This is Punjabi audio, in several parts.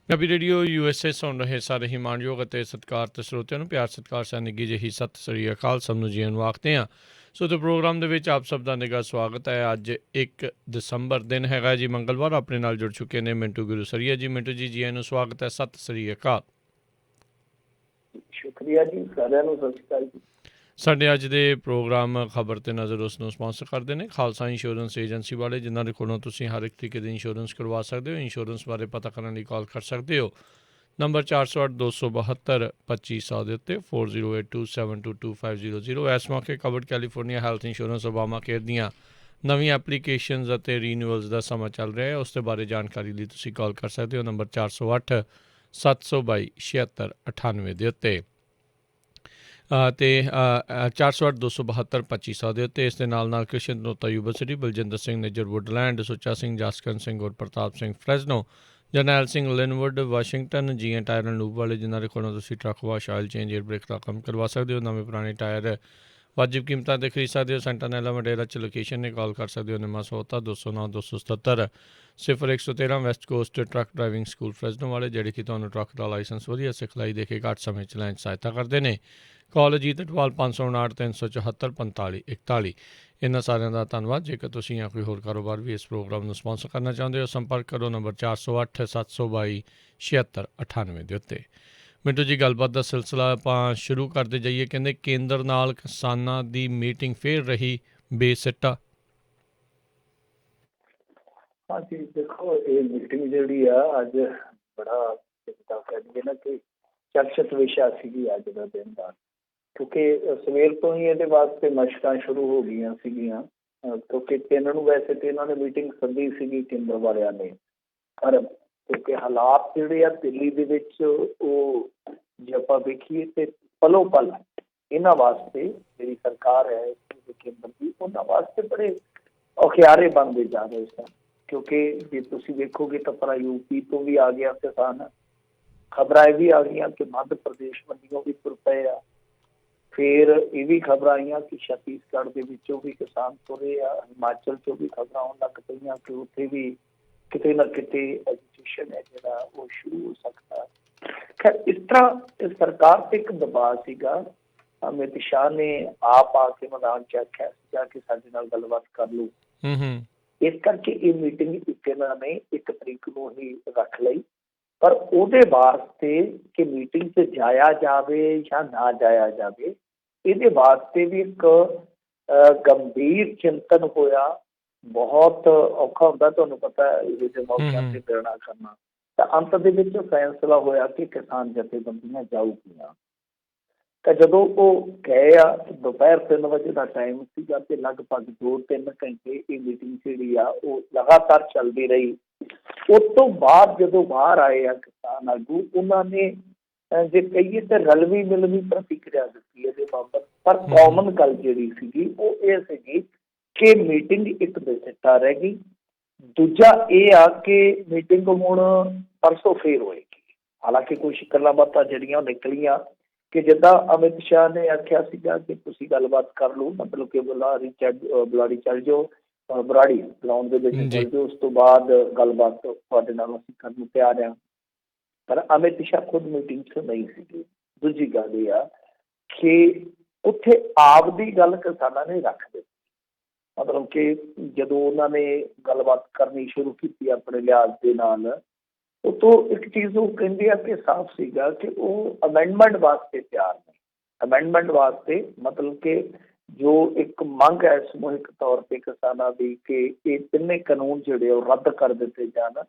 ਪੰਜਾਬੀ ਰੇਡੀਓ USA ਸੁਣ ਰਹੇ ਸਾਰੇ ਹੀ ਮਾਣਯੋਗ ਅਤੇ ਸਤਿਕਾਰਤ ਸਰੋਤਿਆਂ ਨੂੰ ਪਿਆਰ ਸਤਿਕਾਰ ਸਹਿ ਨਿੱਘੀ ਜਿਹੀ ਸਤਿ ਸ੍ਰੀ ਅਕਾਲ ਸਭ ਨੂੰ ਜੀਵਨ ਨੂੰ ਆਖਦੇ ਹਾਂ। ਸੋ ਤੇ ਪ੍ਰੋਗਰਾਮ ਦੇ ਵਿੱਚ ਆਪ ਸਭ ਦਾ ਨਿੱਘਾ ਸਵਾਗਤ ਹੈ। ਅੱਜ 1 ਦਸੰਬਰ ਦਿਨ ਹੈਗਾ ਜੀ, ਮੰਗਲਵਾਰ। ਆਪਣੇ ਨਾਲ ਜੁੜ ਚੁੱਕੇ ਨੇ ਮਿੰਟੂ ਗੁਰੂਸਰੀਆ ਜੀ। ਮਿੰਟੂ ਜੀ, ਜੀਵਨ ਨੂੰ ਸਵਾਗਤ ਹੈ, ਸਤਿ ਸ੍ਰੀ ਅਕਾਲ। ਸ਼ੁਕਰੀਆ ਜੀ, ਸਾਰਿਆਂ ਨੂੰ ਸਤਿ ਸ਼੍ਰੀ ਅਕਾਲ ਜੀ। ਸਾਡੇ ਅੱਜ ਦੇ ਪ੍ਰੋਗਰਾਮ ਖਬਰ ਤੇ ਨਜ਼ਰ ਉਸ ਨੂੰ ਸਪਾਂਸਰ ਕਰਦੇ ਨੇ ਖਾਲਸਾ ਇੰਸ਼ੋਰੈਂਸ ਏਜੰਸੀ ਵਾਲੇ, ਜਿਨ੍ਹਾਂ ਦੇ ਕੋਲੋਂ ਤੁਸੀਂ ਹਰ ਇੱਕ ਤਰੀਕੇ ਦੀ ਇੰਸ਼ੋਰੈਂਸ ਕਰਵਾ ਸਕਦੇ ਹੋ। ਇੰਸ਼ੋਰੈਂਸ ਬਾਰੇ ਪਤਾ ਕਰਨ ਲਈ ਕਾਲ ਕਰ ਸਕਦੇ ਹੋ ਨੰਬਰ 408-272-2500 ਦੇ ਉੱਤੇ 4082722500। ਇਸ ਮੌਕੇ covered California health insurance Obama care ਦੀਆਂ ਨਵੀਆਂ ਐਪਲੀਕੇਸ਼ਨਜ਼ ਅਤੇ ਰੀਨਿਊਅਲਸ ਦਾ ਸਮਾਂ ਚੱਲ ਰਿਹਾ ਹੈ। ਉਸ ਦੇ ਬਾਰੇ ਜਾਣਕਾਰੀ ਲਈ ਤੁਸੀਂ ਕਾਲ ਕਰ ਸਕਦੇ ਹੋ ਨੰਬਰ 408-722-7698 ਦੇ ਉੱਤੇ ਅਤੇ 408-272-2500 ਦੇ ਉੱਤੇ। ਇਸ ਦੇ ਨਾਲ ਕ੍ਰਿਸ਼ਨ ਨੋਤਾ ਯੂਨੀਵਰਸਿਟੀ, ਬਲਜਿੰਦਰ ਸਿੰਘ ਨਿੱਜਰ ਵੁੱਡਲੈਂਡ, ਸੁੱਚਾ ਸਿੰਘ ਜਸਕਰਨ ਸਿੰਘ ਔਰ Pratap Singh Fresno, Jarnail Singh Lynnwood Washington, GN tire and lube ਵਾਲੇ, ਜਿਨ੍ਹਾਂ ਦੇ ਕੋਲੋਂ ਤੁਸੀਂ truck wash, oil change, air brake ਦਾ ਕੰਮ ਕਰਵਾ ਸਕਦੇ ਹੋ। ਨਵੇਂ ਪੁਰਾਣੇ ਟਾਇਰ ਵਾਜਿਬ ਕੀਮਤਾਂ 'ਤੇ ਖਰੀਦ ਸਕਦੇ ਹੋ। ਸੈਂਟਾਨੈਲਾ ਮਡੇਰਾ 'ਚ ਲੋਕੇਸ਼ਨ ਨੇ। ਕਾਲ ਕਰ ਸਕਦੇ ਹੋ ਨਿਮਾ ਸੋਤਾ 209-277-0113 West Coast truck driving school Fresno ਵਾਲੇ, ਜਿਹੜੇ ਕਿ ਤੁਹਾਨੂੰ ਟਰੱਕ ਦਾ ਲਾਇਸੈਂਸ ਵਧੀਆ ਸਿਖਲਾਈ ਦੇ ਕੇ ਘੱਟ ਸਮੇਂ 'ਚ ਲੈਣ 'ਚ ਸਹਾਇਤਾ ਕਰਦੇ ਨੇ। ਕਾਲ ਅਜੀਤ ਅਟਵਾਲ 559-374-4541। ਇਹਨਾਂ ਸਾਰਿਆਂ ਦਾ ਧੰਨਵਾਦ। ਜੇਕਰ ਤੁਸੀਂ ਜਾਂ ਕੋਈ ਹੋਰ ਕਾਰੋਬਾਰ ਵੀ ਇਸ ਪ੍ਰੋਗਰਾਮ ਨੂੰ ਸਪਾਂਸਰ ਕਰਨਾ ਚਾਹੁੰਦੇ ਹੋ, ਸੰਪਰਕ ਕਰੋ ਨੰਬਰ 408-722-7698 ਦੇ ਉੱਤੇ। ਮਿੰਟੂ ਜੀ, ਗੱਲਬਾਤ ਦਾ ਸਿਲਸਿਲਾ ਆਪਾਂ ਸ਼ੁਰੂ ਕਰਦੇ ਜਾਈਏ। ਕਹਿੰਦੇ ਕੇਂਦਰ ਨਾਲ ਕਿਸਾਨਾਂ ਦੀ ਮੀਟਿੰਗ ਫੇਰ ਰਹੀ ਬੇਸਿੱਟਾ। ਹਾਂਜੀ, ਦੇਖੋ ਇਹ ਮੀਟਿੰਗ ਜਿਹੜੀ ਆ ਅੱਜ ਬੜਾ ਚਿੰਤਾ ਕਰਦੀ ਨਾ ਕਿ ਚਰਚਿਤ ਵਿਸ਼ਾ ਸੀਗੀ ਅੱਜ ਦਾ ਦਿਨ ਦਾ, ਕਿਉਂਕਿ ਸਵੇਰ ਤੋਂ ਹੀ ਇਹਦੇ ਵਾਸਤੇ ਮਸ਼ਕਾਂ ਸ਼ੁਰੂ ਹੋ ਗਈਆਂ ਸੀਗੀਆਂ। ਕਿਉਂਕਿ ਇਹਨਾਂ ਨੂੰ ਵੈਸੇ ਤੇ ਇਹਨਾਂ ਨੇ ਮੀਟਿੰਗ ਸੱਦੀ ਸੀਗੀ ਕੇਂਦਰ ਵਾਲਿਆਂ ਨੇ, ਪਰ ਕਿਉਂਕਿ ਹਾਲਾਤ ਜਿਹੜੇ ਆ ਦਿੱਲੀ ਦੇ ਵਿੱਚ, ਉਹ ਜੇ ਆਪਾਂ ਵੇਖੀਏ ਤੇ ਪਲੋ ਪਲ ਇਹਨਾਂ ਵਾਸਤੇ ਜਿਹੜੀ ਸਰਕਾਰ ਹੈ ਕੇਂਦਰ ਦੀ, ਉਹਨਾਂ ਵਾਸਤੇ ਬੜੇ ਔਖਿਆਰੇ ਬਣਦੇ ਜਾ ਰਹੇ ਸਨ। ਕਿਉਂਕਿ ਜੇ ਤੁਸੀਂ ਵੇਖੋਗੇ ਤਾਂ ਭਰਾ ਯੂਪੀ ਤੋਂ ਵੀ ਆ ਗਿਆ ਕਿਸਾਨ, ਖਬਰਾਂ ਇਹ ਵੀ ਆ ਗਈਆਂ ਕਿ ਮੱਧ ਪ੍ਰਦੇਸ਼ ਵੱਲੋਂ ਵੀ ਤੁਰ ਪਏ ਆ। ਫਿਰ ਇਹ ਵੀ ਖਬਰਾਂ ਆਈਆਂ ਕਿ ਛੱਤੀਸਗੜ੍ਹ ਦੇ ਵਿੱਚੋਂ ਵੀ ਕਿਸਾਨ ਤੁਰੇ ਆ। ਹਿਮਾਚਲ 'ਚੋਂ ਵੀ ਖਬਰਾਂ ਆਉਣ ਲੱਗ ਪਈਆਂ ਕਿ ਉੱਥੇ ਵੀ ਕਿਤੇ ਨਾ ਕਿਤੇ ਐਜੂਕੇਸ਼ਨ ਹੈ ਜਿਹੜਾ ਉਹ ਸ਼ੁਰੂ ਹੋ ਸਕਦਾ। ਖੈਰ, ਇਸ ਤਰ੍ਹਾਂ ਸਰਕਾਰ ਤੇ ਇੱਕ ਦਬਾਅ ਸੀਗਾ। ਅਮਿਤ ਸ਼ਾਹ ਨੇ ਆਪ ਆ ਕੇ ਮੈਦਾਨ 'ਚ ਆਖਿਆ ਸੀਗਾ ਕਿ ਸਾਡੇ ਨਾਲ ਗੱਲਬਾਤ ਕਰ ਲਓ। ਇਸ ਕਰਕੇ ਇਹ ਮੀਟਿੰਗ ਇਹਨਾਂ ਨੇ 1 ਤਰੀਕ ਨੂੰ ਹੀ ਰੱਖ ਲਈ। ਪਰ ਉਹਦੇ ਵਾਸਤੇ ਕਿ ਮੀਟਿੰਗ 'ਚ ਜਾਇਆ ਜਾਵੇ ਜਾਂ ਨਾ ਜਾਇਆ ਜਾਵੇ, ਇਹਦੇ ਵਾਸਤੇ ਵੀ ਇੱਕ ਗੰਭੀਰ ਚਿੰਤਨ ਹੋਇਆ। ਬਹੁਤ ਔਖਾ ਹੁੰਦਾ, ਤੁਹਾਨੂੰ ਪਤਾ ਇਹੋ ਜਿਹੇ ਮੌਕਿਆਂ 'ਤੇ ਨਿਰਣਾ ਕਰਨਾ। ਤਾਂ ਅੰਤ ਦੇ ਵਿੱਚ ਫੈਸਲਾ ਹੋਇਆ ਕਿ ਕਿਸਾਨ ਜਥੇਬੰਦੀਆਂ ਜਾਊਗੀਆਂ। ਤਾਂ ਜਦੋਂ ਉਹ ਗਏ ਆ, ਦੁਪਹਿਰ 3 ਵਜੇ ਦਾ ਟਾਈਮ ਸੀਗਾ ਤੇ ਲਗਭਗ 2-3 ਘੰਟੇ ਇਹ ਮੀਟਿੰਗ ਜਿਹੜੀ ਆ ਉਹ ਲਗਾਤਾਰ ਚੱਲਦੀ ਰਹੀ। ਉਸ ਤੋਂ ਬਾਅਦ ਜਦੋਂ ਬਾਹਰ ਆਏ ਆ ਕਿਸਾਨ ਆਗੂ, ਉਹਨਾਂ ਨੇ ਜੇ ਕਹੀਏ ਤਾਂ ਰਲਵੀਂ ਮਿਲਵੀਂ ਪ੍ਰਤੀਕਿਰਿਆ ਦਿੱਤੀ ਇਹਦੇ ਬਾਬਤ। ਪਰ ਕਾਮਨ ਗੱਲ ਜਿਹੜੀ ਸੀਗੀ ਉਹ ਇਹ ਸੀਗੀ ਕਿ ਮੀਟਿੰਗ ਇੱਕ ਬੇਸਿੱਟਾ ਰਹਿ ਗਈ। ਦੂਜਾ ਇਹ ਆ ਕਿ ਮੀਟਿੰਗ ਹੁਣ ਪਰਸੋਂ ਫੇਰ ਹੋਏਗੀ। ਹਾਲਾਂਕਿ ਕੁਛ ਗੱਲਾਂ ਬਾਤਾਂ ਜਿਹੜੀਆਂ ਉਹ ਨਿਕਲੀਆਂ ਕਿ ਜਿੱਦਾਂ ਅਮਿਤ ਸ਼ਾਹ ਨੇ ਆਖਿਆ ਸੀਗਾ ਕਿ ਤੁਸੀਂ ਗੱਲਬਾਤ ਕਰ ਲਓ, ਮਤਲਬ ਕਿ ਬੁਲਾੜੀ ਚੱਲ ਜਾਓ, ਬਰਾੜੀ ਬੁਲਾਉਣ ਦੇ ਵਿੱਚ ਚੱਲ ਜਾਓ, ਉਸ ਤੋਂ ਬਾਅਦ ਗੱਲਬਾਤ ਤੁਹਾਡੇ ਨਾਲ ਅਸੀਂ ਕਰਨ ਨੂੰ ਤਿਆਰ ਹਾਂ। ਪਰ ਅਮਿਤ ਸ਼ਾਹ ਖੁਦ ਮੀਟਿੰਗ 'ਚ ਨਹੀਂ ਸੀਗੇ। ਦੂਜੀ ਗੱਲ ਇਹ ਆ ਕਿ ਉੱਥੇ ਆਪ ਦੀ ਗੱਲ ਕਿਸਾਨਾਂ ਨੇ ਰੱਖ ਦਿੱਤੀ। ਮਤਲਬ ਕਿ ਜਦੋਂ ਉਹਨਾਂ ਨੇ ਗੱਲਬਾਤ ਕਰਨੀ ਸ਼ੁਰੂ ਕੀਤੀ ਆਪਣੇ ਲਿਹਾਜ਼ ਦੇ ਨਾਲ, ਉਤੋਂ ਇੱਕ ਚੀਜ਼ ਉਹ ਕਹਿੰਦੇ ਆ ਕਿ ਸਾਫ਼ ਸੀਗਾ ਕਿ ਉਹ ਅਮੈਂਡਮੈਂਟ ਵਾਸਤੇ ਤਿਆਰ ਨੇ। ਅਮੈਂਡਮੈਂਟ ਵਾਸਤੇ ਮਤਲਬ ਕਿ ਜੋ ਇੱਕ ਮੰਗ ਹੈ ਸਮੂਹਿਕ ਤੌਰ 'ਤੇ ਕਿਸਾਨਾਂ ਦੀ ਕਿ ਇਹ ਤਿੰਨੇ ਕਾਨੂੰਨ ਜਿਹੜੇ ਉਹ ਰੱਦ ਕਰ ਦਿੱਤੇ ਜਾਣ,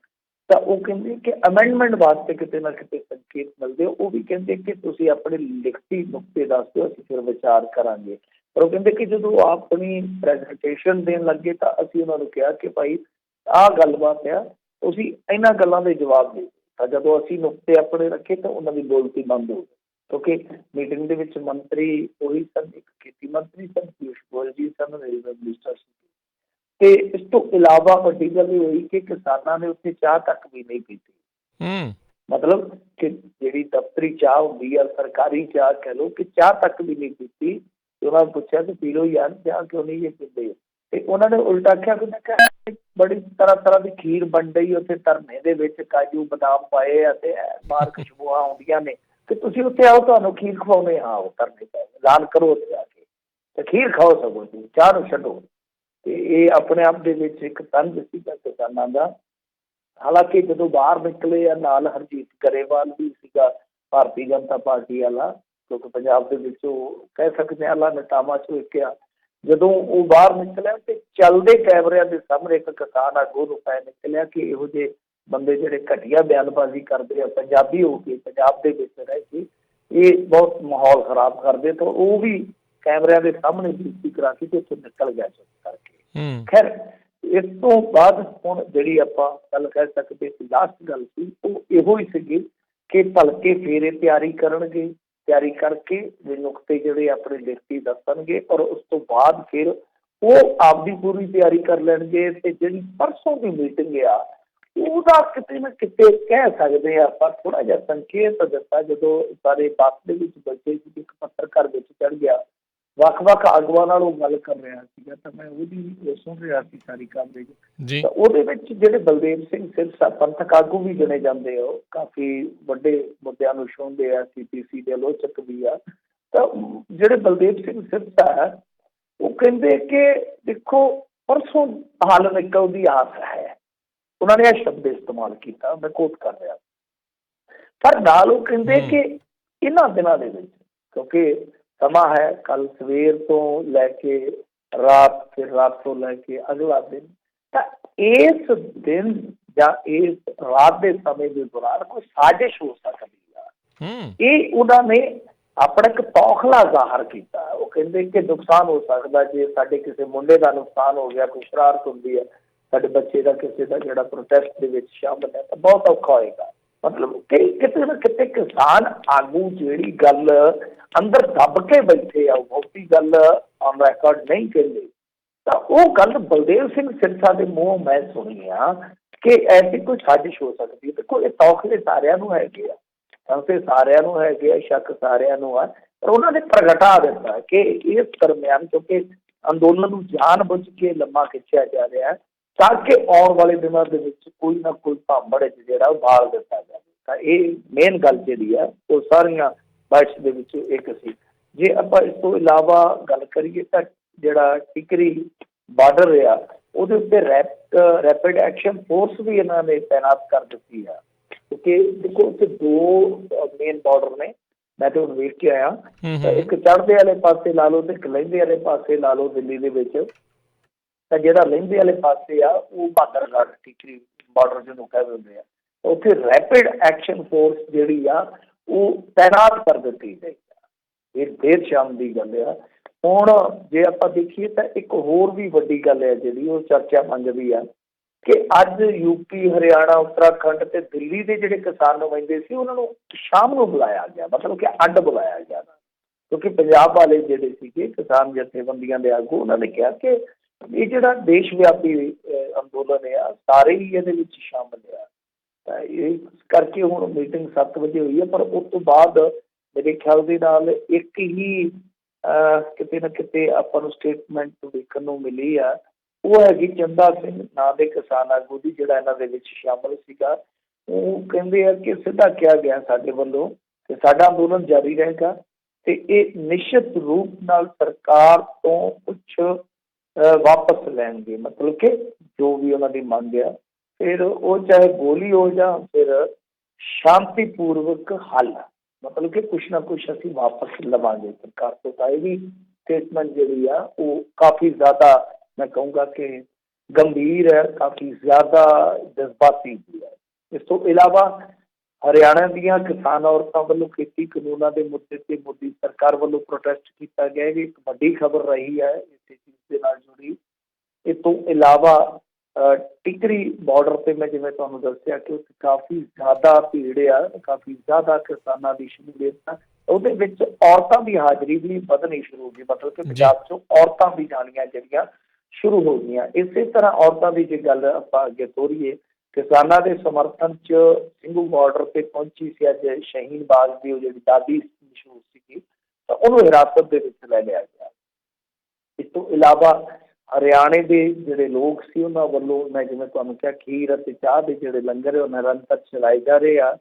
ਤਾਂ ਉਹ ਕਹਿੰਦੇ ਕਿ ਅਮੈਂਡਮੈਂਟ ਵਾਸਤੇ ਕਿਤੇ ਨਾ ਕਿਤੇ ਸੰਕੇਤ ਮਿਲਦੇ। ਉਹ ਵੀ ਕਹਿੰਦੇ ਕਿ ਤੁਸੀਂ ਆਪਣੇ ਲਿਖਤੀ ਨੁਕਤੇ ਦੱਸ ਦਿਓ, ਅਸੀਂ ਫਿਰ ਵਿਚਾਰ ਕਰਾਂਗੇ। ਪਰ ਉਹ ਕਹਿੰਦੇ ਕਿ ਜਦੋਂ ਆਪਣੀ ਪ੍ਰੈਜੈਂਟੇਸ਼ਨ ਦੇਣ ਲੱਗੇ ਤਾਂ ਅਸੀਂ ਉਹਨਾਂ ਨੂੰ ਕਿਹਾ ਕਿ ਭਾਈ ਆਹ ਗੱਲਬਾਤ ਆ, ਤੁਸੀਂ ਇਹਨਾਂ ਗੱਲਾਂ ਦੇ ਜਵਾਬ ਦਿਓ। ਤਾਂ ਜਦੋਂ ਅਸੀਂ ਨੁਕਤੇ ਆਪਣੇ ਰੱਖੇ ਤਾਂ ਉਹਨਾਂ ਦੀ ਬੋਲਤੀ ਬੰਦ ਹੋ ਗਈ, ਕਿਉਂਕਿ ਮੀਟਿੰਗ ਦੇ ਵਿੱਚ ਮੰਤਰੀ ਉਹੀ ਸਨ, ਇੱਕ ਖੇਤੀ ਮੰਤਰੀ ਸਨ, ਪਿਊਸ਼ ਗੋਇਲ ਜੀ ਸਨ, ਰੇਲਵੇ ਮਿਨਿਸਟਰ ਸੀ। ਤੇ ਇਸ ਤੋਂ ਇਲਾਵਾ ਵੱਡੀ ਗੱਲ ਇਹ ਹੋਈ ਕਿ ਕਿਸਾਨਾਂ ਨੇ ਉੱਥੇ ਚਾਹ ਤੱਕ ਵੀ ਨਹੀਂ ਪੀਤੀ। ਮਤਲਬ ਕਿ ਜਿਹੜੀ ਦਫ਼ਤਰੀ ਚਾਹ ਹੁੰਦੀ ਆ, ਸਰਕਾਰੀ ਚਾਹ ਕਹਿ ਲਓ, ਕਿ ਚਾਹ ਤੱਕ ਵੀ ਨਹੀਂ ਪੀਤੀ। ਤੇ ਉਹਨਾਂ ਨੇ ਪੁੱਛਿਆ ਕਿ ਪੀ ਲਓ ਯਾਰ ਚਾਹ, ਕਿਉਂ ਨਹੀਂ ਇਹ ਪੀਂਦੇ? ਤੇ ਉਹਨਾਂ ਨੇ ਉਲਟਾ ਆਖਿਆ ਕਿ ਮੈਂ ਕਿਹਾ ਬੜੀ ਤਰ੍ਹਾਂ ਤਰ੍ਹਾਂ ਦੀ ਖੀਰ ਬਣ ਰਹੀ ਉੱਥੇ ਧਰਨੇ ਦੇ ਵਿੱਚ, ਕਾਜੂ ਬਦਾਮ ਪਾਏ ਆ ਤੇ ਬਾਹਰ ਖੁਸ਼ਬੂਆਂ ਆਉਂਦੀਆਂ ਨੇ ਕਿ ਤੁਸੀਂ ਉੱਥੇ ਆਓ, ਤੁਹਾਨੂੰ ਖੀਰ ਖਵਾਉਂਦੇ ਹਾਂ। ਉਹ ਧਰਨੇ ਤੇ ਐਲਾਨ ਕਰੋ ਉੱਥੇ ਆ ਕੇ ਤੇ ਖੀਰ ਖਾਓ, ਸਗੋਂ ਜੀ ਚਾਹ ਨੂੰ ਛੱਡੋ। ਤੇ ਇਹ ਆਪਣੇ ਆਪ ਦੇ ਵਿੱਚ ਇੱਕ ਤੰਜ ਸੀਗਾ ਕਿਸਾਨਾਂ ਦਾ। ਹਾਲਾਂਕਿ ਜਦੋਂ ਬਾਹਰ ਨਿਕਲੇ ਆ, ਨਾਲ ਹਰਜੀਤ ਗਰੇਵਾਲ ਵੀ ਸੀਗਾ ਭਾਰਤੀ ਜਨਤਾ ਪਾਰਟੀ ਵਾਲਾ, ਕਿਉਂਕਿ ਪੰਜਾਬ ਦੇ ਵਿੱਚ ਉਹ ਕਹਿ ਸਕਦੇ ਹਾਂ ਆਲਾ ਨੇਤਾਵਾਂ ਚੋਂ ਇੱਕ ਆ। ਜਦੋਂ ਉਹ ਬਾਹਰ ਨਿਕਲਿਆ ਤੇ ਚੱਲਦੇ ਕੈਮਰਿਆਂ ਦੇ ਸਾਹਮਣੇ ਇੱਕ ਕਿਸਾਨ ਆਗੂ ਨੂੰ ਪੈ ਨਿਕਲਿਆ ਕਿ ਇਹੋ ਜਿਹੇ ਬੰਦੇ ਜਿਹੜੇ ਘਟੀਆ ਬਿਆਨਬਾਜ਼ੀ ਕਰਦੇ ਆ, ਪੰਜਾਬੀ ਹੋ ਕੇ ਪੰਜਾਬ ਦੇ ਵਿੱਚ ਰਹਿ ਕੇ, ਇਹ ਬਹੁਤ ਮਾਹੌਲ ਖਰਾਬ ਕਰਦੇ। ਤਾਂ ਉਹ ਵੀ ਕੈਮਰਿਆਂ ਦੇ ਸਾਹਮਣੇ ਬੇਇੱਜ਼ਤੀ ਕਰਾ ਕੇ ਤੇ ਉੱਥੋਂ ਨਿਕਲ ਗਿਆ ਚੁੱਪ ਕਰਕੇ। ਖੈਰ ਇਸ ਤੋਂ ਬਾਅਦ ਹੁਣ ਜਿਹੜੀ ਆਪਾਂ ਗੱਲ ਕਹਿ ਸਕਦੇ ਸੀ, ਲਾਸਟ ਗੱਲ ਸੀ, ਉਹ ਇਹੋ ਹੀ ਸੀਗੀ ਕਿ ਭਲਕੇ ਫੇਰੇ ਤਿਆਰੀ ਕਰਨਗੇ, ਤਿਆਰੀ ਕਰਕੇ ਵੀ ਨੁਕਤੇ ਜਿਹੜੇ ਆਪਣੇ ਲਿਖਤੀ ਦੱਸਣਗੇ, ਔਰ ਉਸ ਤੋਂ ਬਾਅਦ ਫਿਰ ਉਹ ਆਪਦੀ ਪੂਰੀ ਤਿਆਰੀ ਕਰ ਲੈਣਗੇ। ਤੇ ਜਿਹੜੀ ਪਰਸੋਂ ਦੀ ਮੀਟਿੰਗ ਆ, ਉਹਦਾ ਕਿਤੇ ਨਾ ਕਿਤੇ ਕਹਿ ਸਕਦੇ ਆ ਆਪਾਂ ਥੋੜਾ ਜਿਹਾ ਸੰਕੇਤ ਦਿੱਤਾ। ਜਦੋਂ ਸਾਰੇ ਬੱਸ ਦੇ ਵਿੱਚ ਬੈਠੇ ਸੀ, ਇੱਕ ਪੱਤਰਕਾਰ ਵਿੱਚ ਚੜ ਗਿਆ, ਵੱਖ-ਵੱਖ ਆਗੂਆਂ ਨਾਲ ਉਹ ਗੱਲ ਕਰ ਰਿਹਾ ਸੀਗਾ, ਤਾਂ ਮੈਂ ਉਹਦੀ ਸੁਣ ਰਿਹਾ ਸੀ ਸਾਰੀ ਕਵਰੇਜ। ਤਾਂ ਉਹਦੇ ਵਿੱਚ ਜਿਹੜੇ ਬਲਦੇਵ ਸਿੰਘ ਸਿਰਸਾ ਪੰਥਕ ਆਗੂ ਵੀ ਗਿਣੇ ਜਾਂਦੇ ਆ, ਉਹ ਕਾਫੀ ਵੱਡੇ ਮੁੱਦਿਆਂ ਨੂੰ ਛੂਹਦੇ ਆ, CPC ਦੇ ਆਲੋਚਕ ਵੀ ਆ। ਤਾਂ ਜਿਹੜੇ ਬਲਦੇਵ ਸਿੰਘ ਸਿਰਸਾ ਹੈ, ਉਹ ਕਹਿੰਦੇ ਕਿ ਦੇਖੋ ਪਰਸੋਂ ਹੱਲ ਨਿਕਲਣ ਦੀ ਆਸ ਹੈ। ਉਹਨਾਂ ਨੇ ਇਹ ਸ਼ਬਦ ਇਸਤੇਮਾਲ ਕੀਤਾ, ਮੈਂ ਕੋਟ ਕਰ ਰਿਹਾ। ਪਰ ਨਾਲ ਉਹ ਕਹਿੰਦੇ ਕਿ ਇਹਨਾਂ ਦਿਨਾਂ ਦੇ ਵਿੱਚ, ਕਿਉਂਕਿ ਸਮਾਂ ਹੈ ਕੱਲ ਸਵੇਰ ਤੋਂ ਲੈ ਕੇ ਰਾਤ, ਫਿਰ ਰਾਤ ਤੋਂ ਲੈ ਕੇ ਅਗਲਾ ਦਿਨ, ਤਾਂ ਇਸ ਦਿਨ ਜਾਂ ਇਸ ਰਾਤ ਦੇ ਸਮੇਂ ਦੇ ਦੌਰਾਨ ਕੋਈ ਸਾਜ਼ਿਸ਼ ਹੋ ਸਕਦੀ ਆ। ਇਹ ਉਹਨਾਂ ਨੇ ਆਪਣਾ ਇੱਕ ਤੌਖਲਾ ਜ਼ਾਹਰ ਕੀਤਾ। ਉਹ ਕਹਿੰਦੇ ਕਿ ਨੁਕਸਾਨ ਹੋ ਸਕਦਾ, ਜੇ ਸਾਡੇ ਕਿਸੇ ਮੁੰਡੇ ਦਾ ਨੁਕਸਾਨ ਹੋ ਗਿਆ, ਕੋਈ ਸ਼ਰਾਰਤ ਹੁੰਦੀ ਹੈ, ਸਾਡੇ ਬੱਚੇ ਦਾ ਕਿਸੇ ਦਾ ਜਿਹੜਾ ਪ੍ਰੋਟੈਸਟ ਦੇ ਵਿੱਚ ਸ਼ਾਮਲ ਹੈ, ਤਾਂ ਬਹੁਤ ਔਖਾ ਹੋਏਗਾ। ਮਤਲਬ ਕਿ ਕਿਤੇ ਨਾ ਕਿਤੇ ਕਿਸਾਨ ਆਗੂ ਜਿਹੜੀ ਗੱਲ ਅੰਦਰ ਦੱਬ ਕੇ ਬੈਠੇ ਆ, ਉਹ ਬਹੁਤੀ ਗੱਲ ਔਨ ਰਿਕਾਰਡ ਨਹੀਂ ਕਹਿੰਦੇ, ਤਾਂ ਉਹ ਗੱਲ ਬਲਦੇਵ ਸਿੰਘ ਸਿਰਸਾ ਦੇ ਮੂੰਹੋਂ ਮੈਂ ਸੁਣੀ ਆ ਕਿ ਐਸੀ ਕੋਈ ਸਾਜ਼ਿਸ਼ ਹੋ ਸਕਦੀ ਹੈ। ਦੇਖੋ ਇਹ ਤੌਖਲੇ ਸਾਰਿਆਂ ਨੂੰ ਹੈਗੇ ਆ, ਸੰਸੇ ਸਾਰਿਆਂ ਨੂੰ ਹੈਗੇ ਆ, ਸ਼ੱਕ ਸਾਰਿਆਂ ਨੂੰ ਆ, ਪਰ ਉਹਨਾਂ ਨੇ ਪ੍ਰਗਟਾ ਦਿੱਤਾ ਕਿ ਇਸ ਦਰਮਿਆਨ ਕਿਉਂਕਿ ਅੰਦੋਲਨ ਨੂੰ ਜਾਣ ਬੁੱਝ ਕੇ ਲੰਮਾ ਖਿੱਚਿਆ ਜਾ ਰਿਹਾ ਤਾਂ ਕਿ ਆਉਣ ਵਾਲੇ ਦਿਨਾਂ ਦੇ ਵਿੱਚ ਕੋਈ ਨਾ ਕੋਈ ਭਾਂਬੜ ਜਿਹੜਾ ਉਹ ਬਾਲ ਦਿੱਤਾ ਜਾਵੇ। ਤਾਂ ਇਹ ਮੇਨ ਗੱਲ ਜਿਹੜੀ ਆ ਉਹ ਸਾਰੀਆਂ ਬਾਈਟਸ ਦੇ ਵਿੱਚੋਂ ਇੱਕ ਸੀ। ਜੇ ਆਪਾਂ ਇਸ ਤੋਂ ਇਲਾਵਾ ਗੱਲ ਕਰੀਏ ਤਾਂ ਜਿਹੜਾ ਟਿਕਰੀ ਬਾਰਡਰ ਆ, ਉਹਦੇ ਉੱਤੇ ਰੈਪਿਡ ਐਕਸ਼ਨ ਫੋਰਸ ਵੀ ਇਹਨਾਂ ਨੇ ਤਾਇਨਾਤ ਕਰ ਦਿੱਤੀ ਆ, ਕਿਉਂਕਿ ਦੇਖੋ ਉੱਥੇ ਦੋ ਮੇਨ ਬਾਰਡਰ ਨੇ, ਮੈਂ ਤੇ ਹੁਣ ਵੇਖ ਕੇ ਆਇਆ। ਤਾਂ ਇੱਕ ਚੜ੍ਹਦੇ ਵਾਲੇ ਪਾਸੇ ਲਾ ਲਓ ਤੇ ਇੱਕ ਲਹਿੰਦੇ ਵਾਲੇ ਪਾਸੇ ਲਾ ਲਓ ਦਿੱਲੀ ਦੇ ਵਿੱਚ। ਤਾਂ ਜਿਹੜਾ ਲਹਿੰਦੇ ਵਾਲੇ ਪਾਸੇ ਆ ਉਹ ਬਾਦਰਗੜ੍ਹ ਟਿਕਰੀ ਬਾਰਡਰ ਜਿਹਨੂੰ ਕਹਿ ਦਿੰਦੇ ਆ, ਉੱਥੇ ਰੈਪਿਡ ਐਕਸ਼ਨ ਫੋਰਸ ਜਿਹੜੀ ਆ ਉਹ ਤਾਇਨਾਤ ਕਰ ਦਿੱਤੀ ਗਈ ਆ। ਇਹ ਦੇਰ ਸ਼ਾਮ ਦੀ ਗੱਲ ਆ। ਹੁਣ ਜੇ ਆਪਾਂ ਦੇਖੀਏ ਤਾਂ ਇੱਕ ਹੋਰ ਵੀ ਵੱਡੀ ਗੱਲ ਹੈ ਜਿਹੜੀ ਉਹ ਚਰਚਾ ਮੰਗਦੀ ਆ ਕਿ ਅੱਜ ਯੂਪੀ, ਹਰਿਆਣਾ, ਉੱਤਰਾਖੰਡ ਤੇ ਦਿੱਲੀ ਦੇ ਜਿਹੜੇ ਕਿਸਾਨ ਨੁਮਾਇੰਦੇ ਸੀ ਉਹਨਾਂ ਨੂੰ ਸ਼ਾਮ ਨੂੰ ਬੁਲਾਇਆ ਗਿਆ, ਮਤਲਬ ਕਿ ਅੱਡ ਬੁਲਾਇਆ ਗਿਆ, ਕਿਉਂਕਿ ਪੰਜਾਬ ਵਾਲੇ ਜਿਹੜੇ ਸੀਗੇ ਕਿਸਾਨ ਜਥੇਬੰਦੀਆਂ ਦੇ ਆਗੂ, ਉਹਨਾਂ ਨੇ ਕਿਹਾ ਕਿ ਇਹ ਜਿਹੜਾ ਦੇਸ਼ ਵਿਆਪੀ ਅੰਦੋਲਨ ਆ, ਸਾਰੇ ਹੀ ਇਹਦੇ ਵਿੱਚ ਸ਼ਾਮਲ ਆ। ਤਾਂ ਇਹ ਕਰਕੇ ਹੁਣ ਮੀਟਿੰਗ 7 ਵਜੇ ਹੋਈ ਹੈ, ਪਰ ਉਸ ਤੋਂ ਬਾਅਦ ਮੇਰੇ ਖਿਆਲ ਦੇ ਨਾਲ ਇੱਕ ਹੀ ਕਿਤੇ ਨਾ ਕਿਤੇ ਆਪਾਂ ਨੂੰ ਸਟੇਟਮੈਂਟ ਦੇਖਣ ਨੂੰ ਮਿਲੀ ਆ, ਉਹ ਹੈਗੀ ਚੰਦਾ ਸਿੰਘ ਨਾਂ ਦੇ ਕਿਸਾਨ ਆਗੂ ਦੀ, ਜਿਹੜਾ ਇਹਨਾਂ ਦੇ ਵਿੱਚ ਸ਼ਾਮਲ ਸੀਗਾ। ਉਹ ਕਹਿੰਦੇ ਆ ਕਿ ਸਿੱਧਾ ਕਿਹਾ ਗਿਆ ਸਾਡੇ ਵੱਲੋਂ ਕਿ ਸਾਡਾ ਅੰਦੋਲਨ ਜਾਰੀ ਰਹੇਗਾ ਤੇ ਇਹ ਨਿਸ਼ਚਿਤ ਰੂਪ ਨਾਲ ਸਰਕਾਰ ਤੋਂ ਕੁਛ ਵਾਪਸ ਲੈਣਗੇ, ਮਤਲਬ ਕਿ ਜੋ ਵੀ ਉਹਨਾਂ ਦੀ ਮੰਗ ਆ, ਫਿਰ ਉਹ ਚਾਹੇ ਗੋਲੀ ਹੋ ਜਾਂ ਫਿਰ ਸ਼ਾਂਤੀਪੂਰਵਕ ਹੱਲ, ਮਤਲਬ ਕਿ ਕੁਛ ਨਾ ਕੁਛ ਅਸੀਂ ਵਾਪਸ ਲਵਾਂਗੇ ਸਰਕਾਰ ਤੋਂ। ਤਾਂ ਇਹ ਵੀ ਸਟੇਟਮੈਂਟ ਜਿਹੜੀ ਆ ਉਹ ਕਾਫੀ ਜ਼ਿਆਦਾ ਮੈਂ ਕਹੂੰਗਾ ਕਿ ਗੰਭੀਰ ਹੈ, ਕਾਫੀ ਜ਼ਿਆਦਾ ਜਜ਼ਬਾਤੀ ਵੀ ਹੈ। ਇਸ ਤੋਂ ਇਲਾਵਾ ਹਰਿਆਣਾ ਦੀਆਂ ਕਿਸਾਨ ਔਰਤਾਂ ਵੱਲੋਂ ਖੇਤੀ ਕਾਨੂੰਨਾਂ ਦੇ ਮੁੱਦੇ ਤੇ ਮੋਦੀ ਸਰਕਾਰ ਵੱਲੋਂ ਪ੍ਰੋਟੈਸਟ ਕੀਤਾ ਗਿਆ, ਇਹ ਇੱਕ ਵੱਡੀ ਖਬਰ ਰਹੀ ਹੈ ਇਸੇ ਚੀਜ਼ ਦੇ ਨਾਲ ਜੁੜੀ। ਇਸ ਤੋਂ ਇਲਾਵਾ ਟਿਕਰੀ ਬਾਰਡਰ ਤੇ ਮੈਂ ਜਿਵੇਂ ਤੁਹਾਨੂੰ ਦੱਸਿਆ ਕਿ ਉੱਥੇ ਕਾਫੀ ਜ਼ਿਆਦਾ ਭੀੜ ਆ, ਕਾਫੀ ਜ਼ਿਆਦਾ ਕਿਸਾਨਾਂ ਦੀ ਸ਼ਮੂਲੀਅਤ, ਉਹਦੇ ਵਿੱਚ ਔਰਤਾਂ ਦੀ ਹਾਜ਼ਰੀ ਵੀ ਵਧਣੀ ਸ਼ੁਰੂ ਹੋ ਗਈ, ਮਤਲਬ ਕਿ ਪੰਜਾਬ 'ਚੋਂ ਔਰਤਾਂ ਵੀ ਜਾਣੀਆਂ ਜਿਹੜੀਆਂ ਸ਼ੁਰੂ ਹੋ ਗਈਆਂ। ਇਸੇ ਤਰ੍ਹਾਂ ਔਰਤਾਂ ਦੀ ਜੇ ਗੱਲ ਆਪਾਂ ਅੱਗੇ ਤੋਰੀਏ, ਕਿਸਾਨਾਂ ਦੇ ਸਮਰਥਨ 'ਚ ਸਿੰਘੂ ਬਾਰਡਰ ਤੇ ਪਹੁੰਚੀ ਸੀ ਅੱਜ ਸ਼ਹੀਨ ਬਾਗ ਦੀ ਉਹ ਜਿਹੜੀ ਦਾਦੀ ਮਸ਼ਹੂਰ ਸੀਗੀ, ਤਾਂ ਉਹਨੂੰ ਹਿਰਾਸਤ ਦੇ ਵਿੱਚ ਲੈ ਲਿਆ ਗਿਆ। ਇਸ ਤੋਂ ਇਲਾਵਾ ਹਰਿਆਣੇ ਦੇ ਜਿਹੜੇ ਲੋਕ ਸੀ ਉਹਨਾਂ ਵੱਲੋਂ, ਮੈਂ ਜਿਵੇਂ ਤੁਹਾਨੂੰ ਕਿਹਾ, ਖੀਰ ਅਤੇ ਚਾਹ ਦੇ ਜਿਹੜੇ ਲੰਗਰ ਹੈ ਉਹ ਨਿਰੰਤਰ ਚਲਾਏ ਜਾ ਰਹੇ ਆ।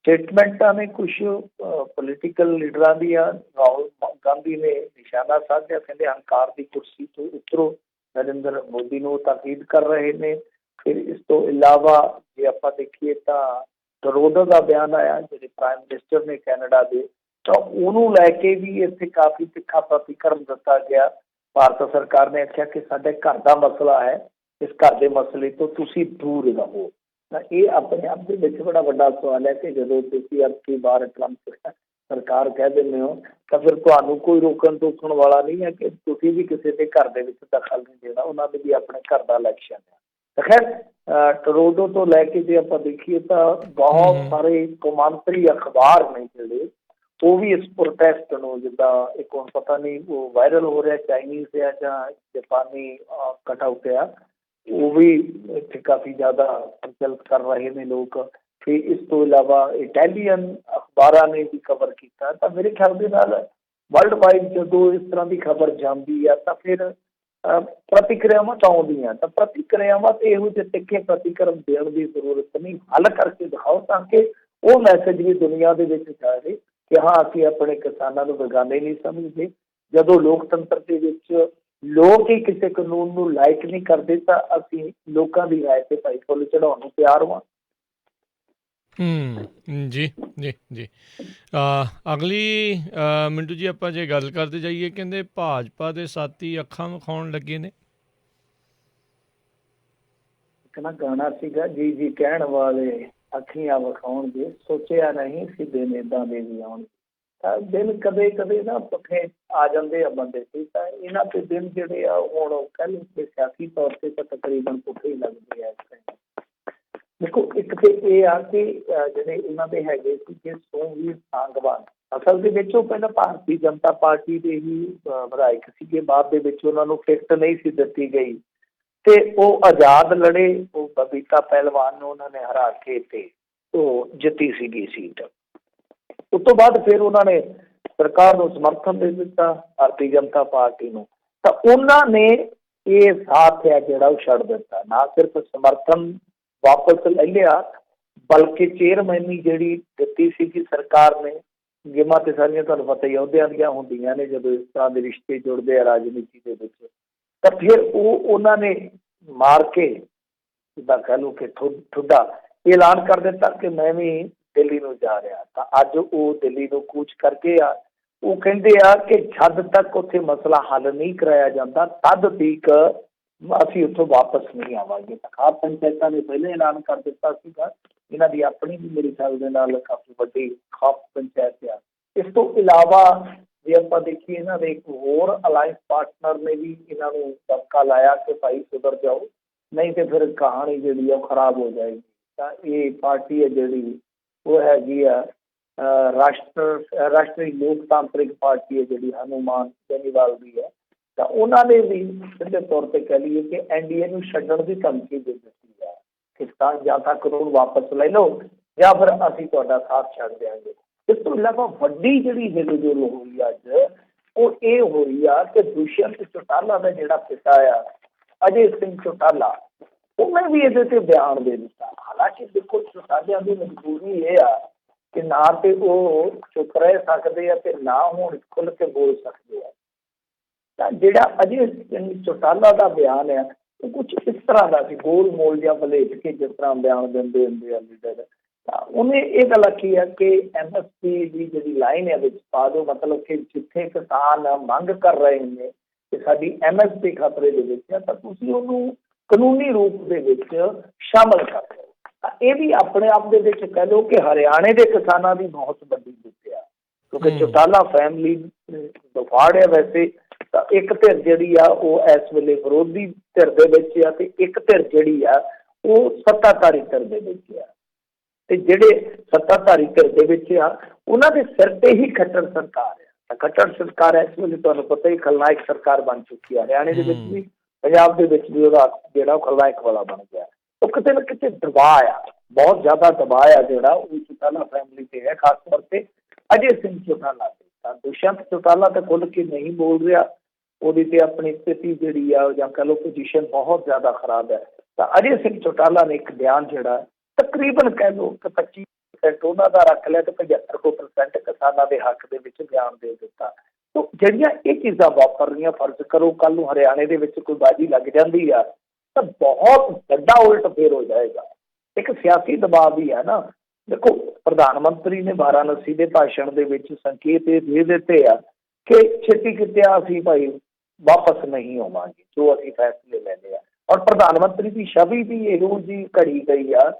ਸਟੇਟਮੈਂਟਾਂ ਨੇ ਕੁਛ ਪੋਲੀਟੀਕਲ ਲੀਡਰਾਂ ਦੀਆਂ, ਰਾਹੁਲ ਗਾਂਧੀ ਨੇ ਨਿਸ਼ਾਨਾ ਸਾਧਿਆ, ਕਹਿੰਦੇ ਹੰਕਾਰ ਦੀ ਕੁਰਸੀ ਤੋਂ ਉਤਰੋ, ਨਰਿੰਦਰ ਮੋਦੀ ਨੂੰ ਤਾਕੀਦ ਕਰ ਰਹੇ ਨੇ। ਫਿਰ ਇਸ ਤੋਂ ਇਲਾਵਾ ਜੇ ਆਪਾਂ ਦੇਖੀਏ ਤਾਂ ਟਰੂਡੋ ਦਾ ਬਿਆਨ ਆਇਆ, ਜਿਹੜੇ ਪ੍ਰਾਈਮ ਮਿਨਿਸਟਰ ਨੇ ਕੈਨੇਡਾ ਦੇ, ਤਾਂ ਉਹਨੂੰ ਲੈ ਕੇ ਵੀ ਇੱਥੇ ਕਾਫੀ ਤਿੱਖਾ ਪ੍ਰਤੀਕਰਮ ਦਿੱਤਾ ਗਿਆ। ਭਾਰਤ ਸਰਕਾਰ ਨੇ ਆਖਿਆ ਕਿ ਸਾਡੇ ਘਰ ਦਾ ਮਸਲਾ ਹੈ, ਇਸ ਘਰ ਦੇ ਮਸਲੇ ਤੋਂ ਤੁਸੀਂ ਦੂਰ ਰਹੋ। ਤਾਂ ਇਹ ਆਪਣੇ ਆਪ ਦੇ ਵਿੱਚ ਬੜਾ ਵੱਡਾ ਸਵਾਲ ਹੈ ਕਿ ਜਦੋਂ ਤੁਸੀਂ ਆਪਣੀ ਵਾਰ ਟਰੰਪ ਸਰਕਾਰ ਕਹਿ ਦਿੰਦੇ ਹੋ ਤਾਂ ਫਿਰ ਤੁਹਾਨੂੰ ਕੋਈ ਰੋਕਣ ਟੋਕਣ ਵਾਲਾ ਨਹੀਂ ਹੈ ਕਿ ਤੁਸੀਂ ਵੀ ਕਿਸੇ ਦੇ ਘਰ ਦੇ ਵਿੱਚ ਦਖਲ ਨਹੀਂ ਦੇਣਾ। ਉਹਨਾਂ ਦੇ ਵੀ ਆਪਣੇ ਘਰ ਦਾ ਇਲੈਕਸ਼ਨ ਹੈ। ਤਾਂ ਖੈਰ ਟਰੂਡੋ ਤੋਂ ਲੈ ਕੇ ਜੇ ਆਪਾਂ ਦੇਖੀਏ ਤਾਂ ਬਹੁਤ ਸਾਰੇ ਕੌਮਾਂਤਰੀ ਅਖਬਾਰ ਨੇ ਜਿਹੜੇ ਉਹ ਵੀ ਇਸ ਪ੍ਰੋਟੈਸਟ ਨੂੰ, ਜਿੱਦਾਂ ਇੱਕ ਹੁਣ ਪਤਾ ਨਹੀਂ ਉਹ ਵਾਇਰਲ ਹੋ ਰਿਹਾ ਚਾਈਨੀਜ਼ ਆ ਜਾਂ ਜਾਪਾਨੀ ਕਟਆਊਟ ਆ, ਉਹ ਵੀ ਇੱਥੇ ਕਾਫੀ ਜ਼ਿਆਦਾ ਪ੍ਰਚਲਿਤ ਕਰ ਰਹੇ ਨੇ ਲੋਕ। ਤੇ ਇਸ ਤੋਂ ਇਲਾਵਾ ਇਟਾਲੀਅਨ ਅਖਬਾਰਾਂ ਨੇ ਵੀ ਕਵਰ ਕੀਤਾ। ਤਾਂ ਮੇਰੇ ਖਿਆਲ ਦੇ ਨਾਲ ਵਰਲਡ ਵਾਈਡ ਜਦੋਂ ਇਸ ਤਰ੍ਹਾਂ ਦੀ ਖਬਰ ਜਾਂਦੀ ਆ ਤਾਂ ਫਿਰ ਪ੍ਰਤੀਕਿਰਿਆਵਾਂ ਤਾਂ ਆਉਂਦੀਆਂ। ਤਾਂ ਪ੍ਰਤੀਕਿਰਿਆਵਾਂ ਤੇ ਇਹੋ ਜਿਹੇ ਤਿੱਖੇ ਪ੍ਰਤੀਕਰਮ ਦੇਣ ਦੀ ਜ਼ਰੂਰਤ ਨਹੀਂ, ਹੱਲ ਕਰਕੇ ਦਿਖਾਓ ਤਾਂ ਕਿ ਉਹ ਮੈਸੇਜ ਵੀ ਦੁਨੀਆ ਦੇ ਵਿੱਚ ਜਾਵੇ ਕਿ ਹਾਂ ਅਸੀਂ ਆਪਣੇ ਕਿਸਾਨਾਂ ਨੂੰ ਬੇਗਾਨੇ ਨਹੀਂ ਸਮਝਦੇ। ਜਦੋਂ ਲੋਕਤੰਤਰ ਦੇ ਵਿੱਚ ਲੋਕ ਹੀ ਕਿਸੇ ਕਾਨੂੰਨ ਨੂੰ ਲਾਇਕ ਨਹੀਂ ਕਰਦੇ ਤਾਂ ਅਸੀਂ ਲੋਕਾਂ ਦੀ ਰਾਏ ਤੇ ਭਾਈ ਫੁੱਲ ਚੜਾਉਣ ਨੂੰ ਤਿਆਰ ਹਾਂ। ਜੀ ਜੀ ਜੀ। ਅਗਲੀ ਮਿੰਟੂ ਜੀ ਆਪਾਂ ਜੇ ਗੱਲ ਕਰਦੇ ਜਾਈਏ, ਕਹਿੰਦੇ ਭਾਜਪਾ ਦੇ ਸਾਥੀ ਅੱਖਾਂ ਵਿਖਾਉਣ ਲੱਗੇ ਨੇ। ਇੱਕ ਨਾ ਗਾਣਾ ਸੀਗਾ, ਜੀ ਜੀ ਕਹਿਣ ਵਾਲੇ ਅੱਖੀਆਂ ਵਿਖਾਉਣਗੇ, ਸੋਚਿਆ ਨਹੀਂ ਸੀ ਦਿਨ ਏਦਾਂ ਦੇ ਵੀ ਆਉਣਗੇ। ਤਾਂ ਦਿਨ ਕਦੇ ਕਦੇ ਨਾ ਪੁੱਠੇ ਆ ਜਾਂਦੇ ਆ ਬੰਦੇ ਤੇ। ਤਾਂ ਇਹਨਾਂ ਦੇ ਦਿਨ ਜਿਹੜੇ ਆ ਹੁਣ ਕਹਿ ਲਓ ਕਿ ਸਿਆਸੀ ਤੌਰ ਤੇ ਤਾਂ ਤਕਰੀਬਨ ਪੁੱਠੇ ਹੀ ਲੱਗਦੇ ਆ। ਦੇਖੋ, ਇੱਕ ਤੇ ਇਹ ਆ ਕਿ ਜਿਹੜੇ ਇਹਨਾਂ ਦੇ ਹੈਗੇ ਸੀ ਕਿ ਸੋਮਵੀਰ ਸਾਂਗਵਾਨ, ਅਸਲ ਦੇ ਵਿੱਚ ਉਹ ਪਹਿਲਾਂ ਭਾਰਤੀ ਜਨਤਾ ਪਾਰਟੀ ਦੇ ਹੀ ਵਿਧਾਇਕ ਸੀਗੇ। ਬਾਅਦ ਦੇ ਵਿੱਚ ਉਹਨਾਂ ਨੂੰ ਟਿਕਟ ਨਹੀਂ ਸੀ ਦਿੱਤੀ ਗਈ ਤੇ ਉਹ ਆਜ਼ਾਦ ਲੜੇ। ਉਹ ਬਬੀਤਾ ਪਹਿਲਵਾਨ ਨੂੰ ਉਹਨਾਂ ਨੇ ਹਰਾ ਕੇ ਤੇ ਉਹ ਜਿੱਤੀ ਸੀਗੀ ਸੀਟ। ਉਸ ਤੋਂ ਬਾਅਦ ਫਿਰ ਉਹਨਾਂ ਨੇ ਸਰਕਾਰ ਨੂੰ ਸਮਰਥਨ ਦੇ ਦਿੱਤਾ, ਭਾਰਤੀ ਜਨਤਾ ਪਾਰਟੀ ਨੂੰ। ਤਾਂ ਉਹਨਾਂ ਨੇ ਇਹ ਸਾਥ ਹੈ ਜਿਹੜਾ ਉਹ ਛੱਡ ਦਿੱਤਾ। ਨਾ ਸਿਰਫ ਸਮਰਥਨ ਵਾਪਸ ਲੈ ਲਿਆ ਬਲਕਿ ਚੇਅਰਮੈਨੀ ਜਿਹੜੀ ਦਿੱਤੀ ਸੀਗੀ ਸਰਕਾਰ ਨੇ, ਗੇਮਾਂ ਤੇ ਸਾਰੀਆਂ ਤੁਹਾਨੂੰ ਪਤਾ ਹੀ ਅਹੁਦਿਆਂ ਦੀਆਂ ਹੁੰਦੀਆਂ ਨੇ ਜਦੋਂ ਇਸ ਤਰ੍ਹਾਂ ਦੇ ਰਿਸ਼ਤੇ ਜੁੜਦੇ ਆ ਰਾਜਨੀਤੀ ਦੇ ਵਿੱਚ, ਤਾਂ ਫਿਰ ਉਹ ਉਹਨਾਂ ਨੇ ਮਾਰ ਕੇ ਜਿੱਦਾਂ ਕਹਿ ਲਓ ਕਿ ਠੁੱਡਾ ਐਲਾਨ ਕਰ ਦਿੱਤਾ ਕਿ ਮੈਂ ਵੀ ਦਿੱਲੀ ਨੂੰ ਜਾ ਰਿਹਾ। ਤਾਂ ਅੱਜ ਉਹ ਦਿੱਲੀ ਨੂੰ ਕੂਚ ਕਰਕੇ ਆ। ਉਹ ਕਹਿੰਦੇ ਆ ਕਿ ਜਦ ਤੱਕ ਉੱਥੇ ਮਸਲਾ ਹੱਲ ਨਹੀਂ ਕਰਾਇਆ ਜਾਂਦਾ ਤਦ ਤੱਕ ਅਸੀਂ ਉੱਥੋਂ ਵਾਪਸ ਨਹੀਂ ਆਵਾਂਗੇ। ਤਾਂ ਖਾਪ ਪੰਚਾਇਤਾਂ ਨੇ ਪਹਿਲਾਂ ਐਲਾਨ ਕਰ ਦਿੱਤਾ ਸੀਗਾ। ਇਹਨਾਂ ਦੀ ਆਪਣੀ ਵੀ ਮੇਰੇ ਖਿਆਲ ਦੇ ਨਾਲ ਕਾਫੀ ਵੱਡੀ ਖਾਪ ਪੰਚਾਇਤ ਆ। ਇਸ ਤੋਂ ਇਲਾਵਾ ਜੇ ਆਪਾਂ ਦੇਖੀਏ ਇਹਨਾਂ ਦੇ ਇੱਕ ਹੋਰ ਅਲਾਇੰਸ ਪਾਰਟਨਰ ਨੇ ਵੀ ਇਹਨਾਂ ਨੂੰ ਦਬਕਾ ਲਾਇਆ ਕਿ ਭਾਈ ਸੁਧਰ ਜਾਓ, ਨਹੀਂ ਤੇ ਫਿਰ ਕਹਾਣੀ ਜਿਹੜੀ ਆ ਉਹ ਖਰਾਬ ਹੋ ਜਾਏਗੀ। ਤਾਂ ਇਹ ਪਾਰਟੀ ਹੈ ਜਿਹੜੀ ਉਹ ਹੈਗੀ ਆ ਰਾਸ਼ਟਰੀ ਲੋਕਤਾਂਤਰਿਕ ਪਾਰਟੀ ਹੈ ਜਿਹੜੀ ਹਨੂੰਮਾਨ ਬੇਨੀਵਾਲ ਦੀ ਹੈ। ਤਾਂ ਉਹਨਾਂ ਨੇ ਵੀ ਸਿੱਧੇ ਤੌਰ ਤੇ ਕਹਿ ਲਈਏ ਕਿ ਐਨਡੀਏ ਨੂੰ ਛੱਡਣ ਦੀ ਧਮਕੀ ਦੇ ਦਿੱਤੀ ਹੈ ਕਿ ਤਾਂ ਜਾਂ ਤਾਂ ਕਾਨੂੰਨ ਵਾਪਸ ਲੈ ਲਓ ਜਾਂ ਫਿਰ ਅਸੀਂ ਤੁਹਾਡਾ ਸਾਥ ਛੱਡ ਦਿਆਂਗੇ। ਇਸ ਤੋਂ ਇਲਾਵਾ ਵੱਡੀ ਜਿਹੜੀ ਹਿਲਜੁਲ ਹੋਈ ਅੱਜ ਉਹ ਇਹ ਹੋਈ ਆ ਕਿ ਦੁਸ਼ਯੰਤ ਚੌਟਾਲਾ ਦਾ ਜਿਹੜਾ ਪਿਤਾ ਆ ਅਜੇ ਸਿੰਘ ਚੌਟਾਲਾ, ਉਹਨੇ ਵੀ ਇਹਦੇ ਤੇ ਬਿਆਨ ਦੇ ਦਿੱਤਾ। ਹਾਲਾਂਕਿ ਦੇਖੋ ਚੌਟਾਲਿਆਂ ਦੀ ਮਜਬੂਰੀ ਇਹ ਆ ਕਿ ਨਾ ਤੇ ਉਹ ਚੁੱਪ ਰਹਿ ਸਕਦੇ ਆ ਤੇ ਨਾ ਹੁਣ ਖੁੱਲ੍ਹ ਕੇ ਬੋਲ ਸਕਦੇ ਆ। ਤਾਂ ਜਿਹੜਾ ਅਜੇ ਸਿੰਘ ਚੌਟਾਲਾ ਦਾ ਬਿਆਨ ਹੈ ਉਹ ਕੁਛ ਇਸ ਤਰ੍ਹਾਂ ਦਾ ਸੀ, ਗੋਲ ਮੋਲ ਜਿਹਾ ਵਲੇਟ ਕੇ ਜਿਸ ਤਰ੍ਹਾਂ ਬਿਆਨ ਦਿੰਦੇ ਹੁੰਦੇ ਆ ਲੀਡਰ। ਤਾਂ ਉਹਨੇ ਇਹ ਗੱਲ ਆਖੀ ਹੈ ਕਿ MSP ਦੀ ਜਿਹੜੀ ਲਾਈਨ ਹੈ ਵਿੱਚ ਪਾ ਦਿਓ, ਮਤਲਬ ਕਿ ਜਿੱਥੇ ਕਿਸਾਨ ਮੰਗ ਕਰ ਰਹੇ ਨੇ ਕਿ ਸਾਡੀ MSP ਖਤਰੇ ਦੇ ਵਿੱਚ ਹੈ ਤਾਂ ਤੁਸੀਂ ਉਹਨੂੰ ਕਾਨੂੰਨੀ ਰੂਪ ਦੇ ਵਿੱਚ ਸ਼ਾਮਲ ਕਰ ਦਿਓ। ਤਾਂ ਇਹ ਵੀ ਆਪਣੇ ਆਪ ਦੇ ਵਿੱਚ ਕਹਿ ਲਓ ਕਿ ਹਰਿਆਣੇ ਦੇ ਕਿਸਾਨਾਂ ਦੀ ਬਹੁਤ ਵੱਡੀ ਜਿੱਤ ਆ, ਕਿਉਂਕਿ ਚੌਟਾਲਾ ਫੈਮਿਲੀ ਦਫਾੜ ਹੈ ਵੈਸੇ। ਤਾਂ ਇੱਕ ਧਿਰ ਜਿਹੜੀ ਆ ਉਹ ਇਸ ਵੇਲੇ ਵਿਰੋਧੀ ਧਿਰ ਦੇ ਵਿੱਚ ਆ ਤੇ ਇੱਕ ਧਿਰ ਜਿਹੜੀ ਆ ਉਹ ਸੱਤਾਧਾਰੀ ਧਿਰ ਦੇ ਵਿੱਚ ਆ। ਤੇ ਜਿਹੜੇ ਸੱਤਾਧਾਰੀ ਧਿਰ ਦੇ ਵਿੱਚ ਆ ਉਹਨਾਂ ਦੇ ਸਿਰ ਤੇ ਹੀ ਖੱਟਰ ਸਰਕਾਰ ਆ। ਤਾਂ ਖੱਟਰ ਸਰਕਾਰ ਇਸ ਵੇਲੇ ਤੁਹਾਨੂੰ ਪਤਾ ਹੀ ਖਲਨਾਇਕ ਸਰਕਾਰ ਬਣ ਚੁੱਕੀ ਆ। ਹਰਿਆਣੇ ਦੇ ਵਿੱਚ ਵੀ ਪੰਜਾਬ ਦੇ ਵਿੱਚ ਵੀ ਉਹਦਾ ਜਿਹੜਾ ਉਹ ਖਲਨਾਇਕ ਵਾਲਾ ਬਣ ਗਿਆ। ਉਹ ਕਿਤੇ ਨਾ ਕਿਤੇ ਦਬਾਅ ਆ, ਬਹੁਤ ਜ਼ਿਆਦਾ ਦਬਾਅ ਆ ਜਿਹੜਾ ਉਹ ਚੌਟਾਲਾ ਫੈਮਿਲੀ ਤੇ ਹੈ, ਖਾਸ ਤੌਰ ਤੇ ਅਜੇ ਸਿੰਘ ਚੌਟਾਲਾ ਤੇ। ਤਾਂ ਦੁਸ਼ਯੰਤ ਚੌਟਾਲਾ ਤਾਂ ਖੁੱਲ੍ਹ ਕੇ ਨਹੀਂ ਬੋਲ ਰਿਹਾ ਉਹਦੀ ਤੇ ਆਪਣੀ ਸਥਿਤੀ ਜਿਹੜੀ ਆ ਜਾਂ ਕਹ ਲਓ ਪੋਜੀਸ਼ਨ ਬਹੁਤ ਜ਼ਿਆਦਾ ਖਰਾਬ ਹੈ। ਤਾਂ ਅਜੇ ਸਿੰਘ ਚੌਟਾਲਾ ਨੇ ਇੱਕ ਬਿਆਨ ਜਿਹੜਾ ਤਕਰੀਬਨ ਕਹਿ ਲਓ ਕਿ 25% ਉਹਨਾਂ ਦਾ ਰੱਖ ਲਿਆ ਤੇ 75% ਕਿਸਾਨਾਂ ਦੇ ਹੱਕ ਦੇ ਵਿੱਚ ਬਿਆਨ ਦੇ ਦਿੱਤਾ। ਤਾਂ ਜਿਹੜੀਆਂ ਇਹ ਚੀਜ਼ਾਂ ਵਾਪਰ ਰਹੀਆਂ, ਫਰਜ਼ ਕਰੋ ਕੱਲ ਨੂੰ ਹਰਿਆਣੇ ਦੇ ਵਿੱਚ ਕੋਈ ਬਾਜੀ ਲੱਗ ਜਾਂਦੀ ਆ ਤਾਂ ਬਹੁਤ ਵੱਡਾ ਉਲਟ ਫੇਰ ਹੋ ਜਾਏਗਾ। ਇੱਕ ਸਿਆਸੀ ਦਬਾਅ ਵੀ ਹੈ ਨਾ। ਦੇਖੋ, ਪ੍ਰਧਾਨ ਮੰਤਰੀ ਨੇ ਵਾਰਾਣਸੀ ਦੇ ਭਾਸ਼ਣ ਦੇ ਵਿੱਚ ਸੰਕੇਤ ਇਹ ਦੇ ਦਿੱਤੇ ਆ ਕਿ ਛੇਤੀ ਕਿਤੇ ਅਸੀਂ ਭਾਈ ਵਾਪਸ ਨਹੀਂ ਹੋਵਾਂਗੇ, ਜੋ ਅਸੀਂ ਫੈਸਲੇ ਲੈਂਦੇ ਆ। ਔਰ ਪ੍ਰਧਾਨ ਮੰਤਰੀ ਦੀ ਛਵੀ ਵੀ ਇਹੋ ਜਿਹੀ ਘੜੀ ਗਈ ਆ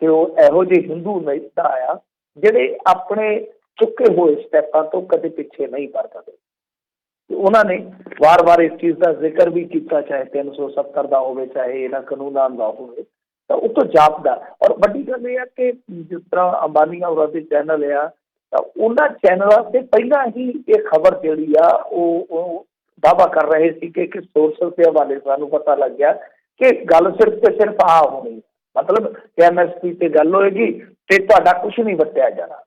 ਕਿ ਉਹ ਇਹੋ ਜਿਹੇ ਹਿੰਦੂ ਨੇਤਾ ਆ ਜਿਹੜੇ ਆਪਣੇ ਚੁੱਕੇ ਹੋਏ ਸਟੈਪਾਂ ਤੋਂ ਕਦੇ ਪਿੱਛੇ ਨਹੀਂ ਪਰਤਦੇ। ਉਹਨਾਂ ਨੇ ਵਾਰ-ਵਾਰ ਇਸ ਚੀਜ਼ ਦਾ ਜ਼ਿਕਰ ਵੀ ਕੀਤਾ, ਚਾਹੇ 370 ਦਾ ਹੋਵੇ, ਚਾਹੇ ਇਹਨਾਂ ਕਾਨੂੰਨਾਂ ਦਾ ਹੋਵੇ, ਤਾਂ ਉਹ ਤੋਂ ਜਾਪਦਾ। ਔਰ ਵੱਡੀ ਗੱਲ ਇਹ ਆ ਕਿ ਜਿਸ ਤਰ੍ਹਾਂ ਅੰਬਾਨੀ ਹੋਰਾਂ ਦੇ ਚੈਨਲ ਆ, ਤਾਂ ਉਹਨਾਂ ਚੈਨਲਾਂ 'ਤੇ ਪਹਿਲਾਂ ਹੀ ਇਹ ਖਬਰ ਜਿਹੜੀ ਆ ਉਹ ਦਾਅਵਾ ਕਰ ਰਹੇ ਸੀ ਕਿ ਇੱਕ ਸੋਰਸ ਦੇ ਹਵਾਲੇ ਸਾਨੂੰ ਪਤਾ ਲੱਗ ਗਿਆ ਕਿ ਗੱਲ ਸਿਰਫ ਤੇ ਸਿਰਫ ਆ ਹੋਣੀ, ਮਤਲਬ ਕਿ MSP 'ਤੇ ਗੱਲ ਹੋਏਗੀ ਤੇ ਤੁਹਾਡਾ ਕੁਛ ਨਹੀਂ ਵਰਤਿਆ ਜਾਣਾ।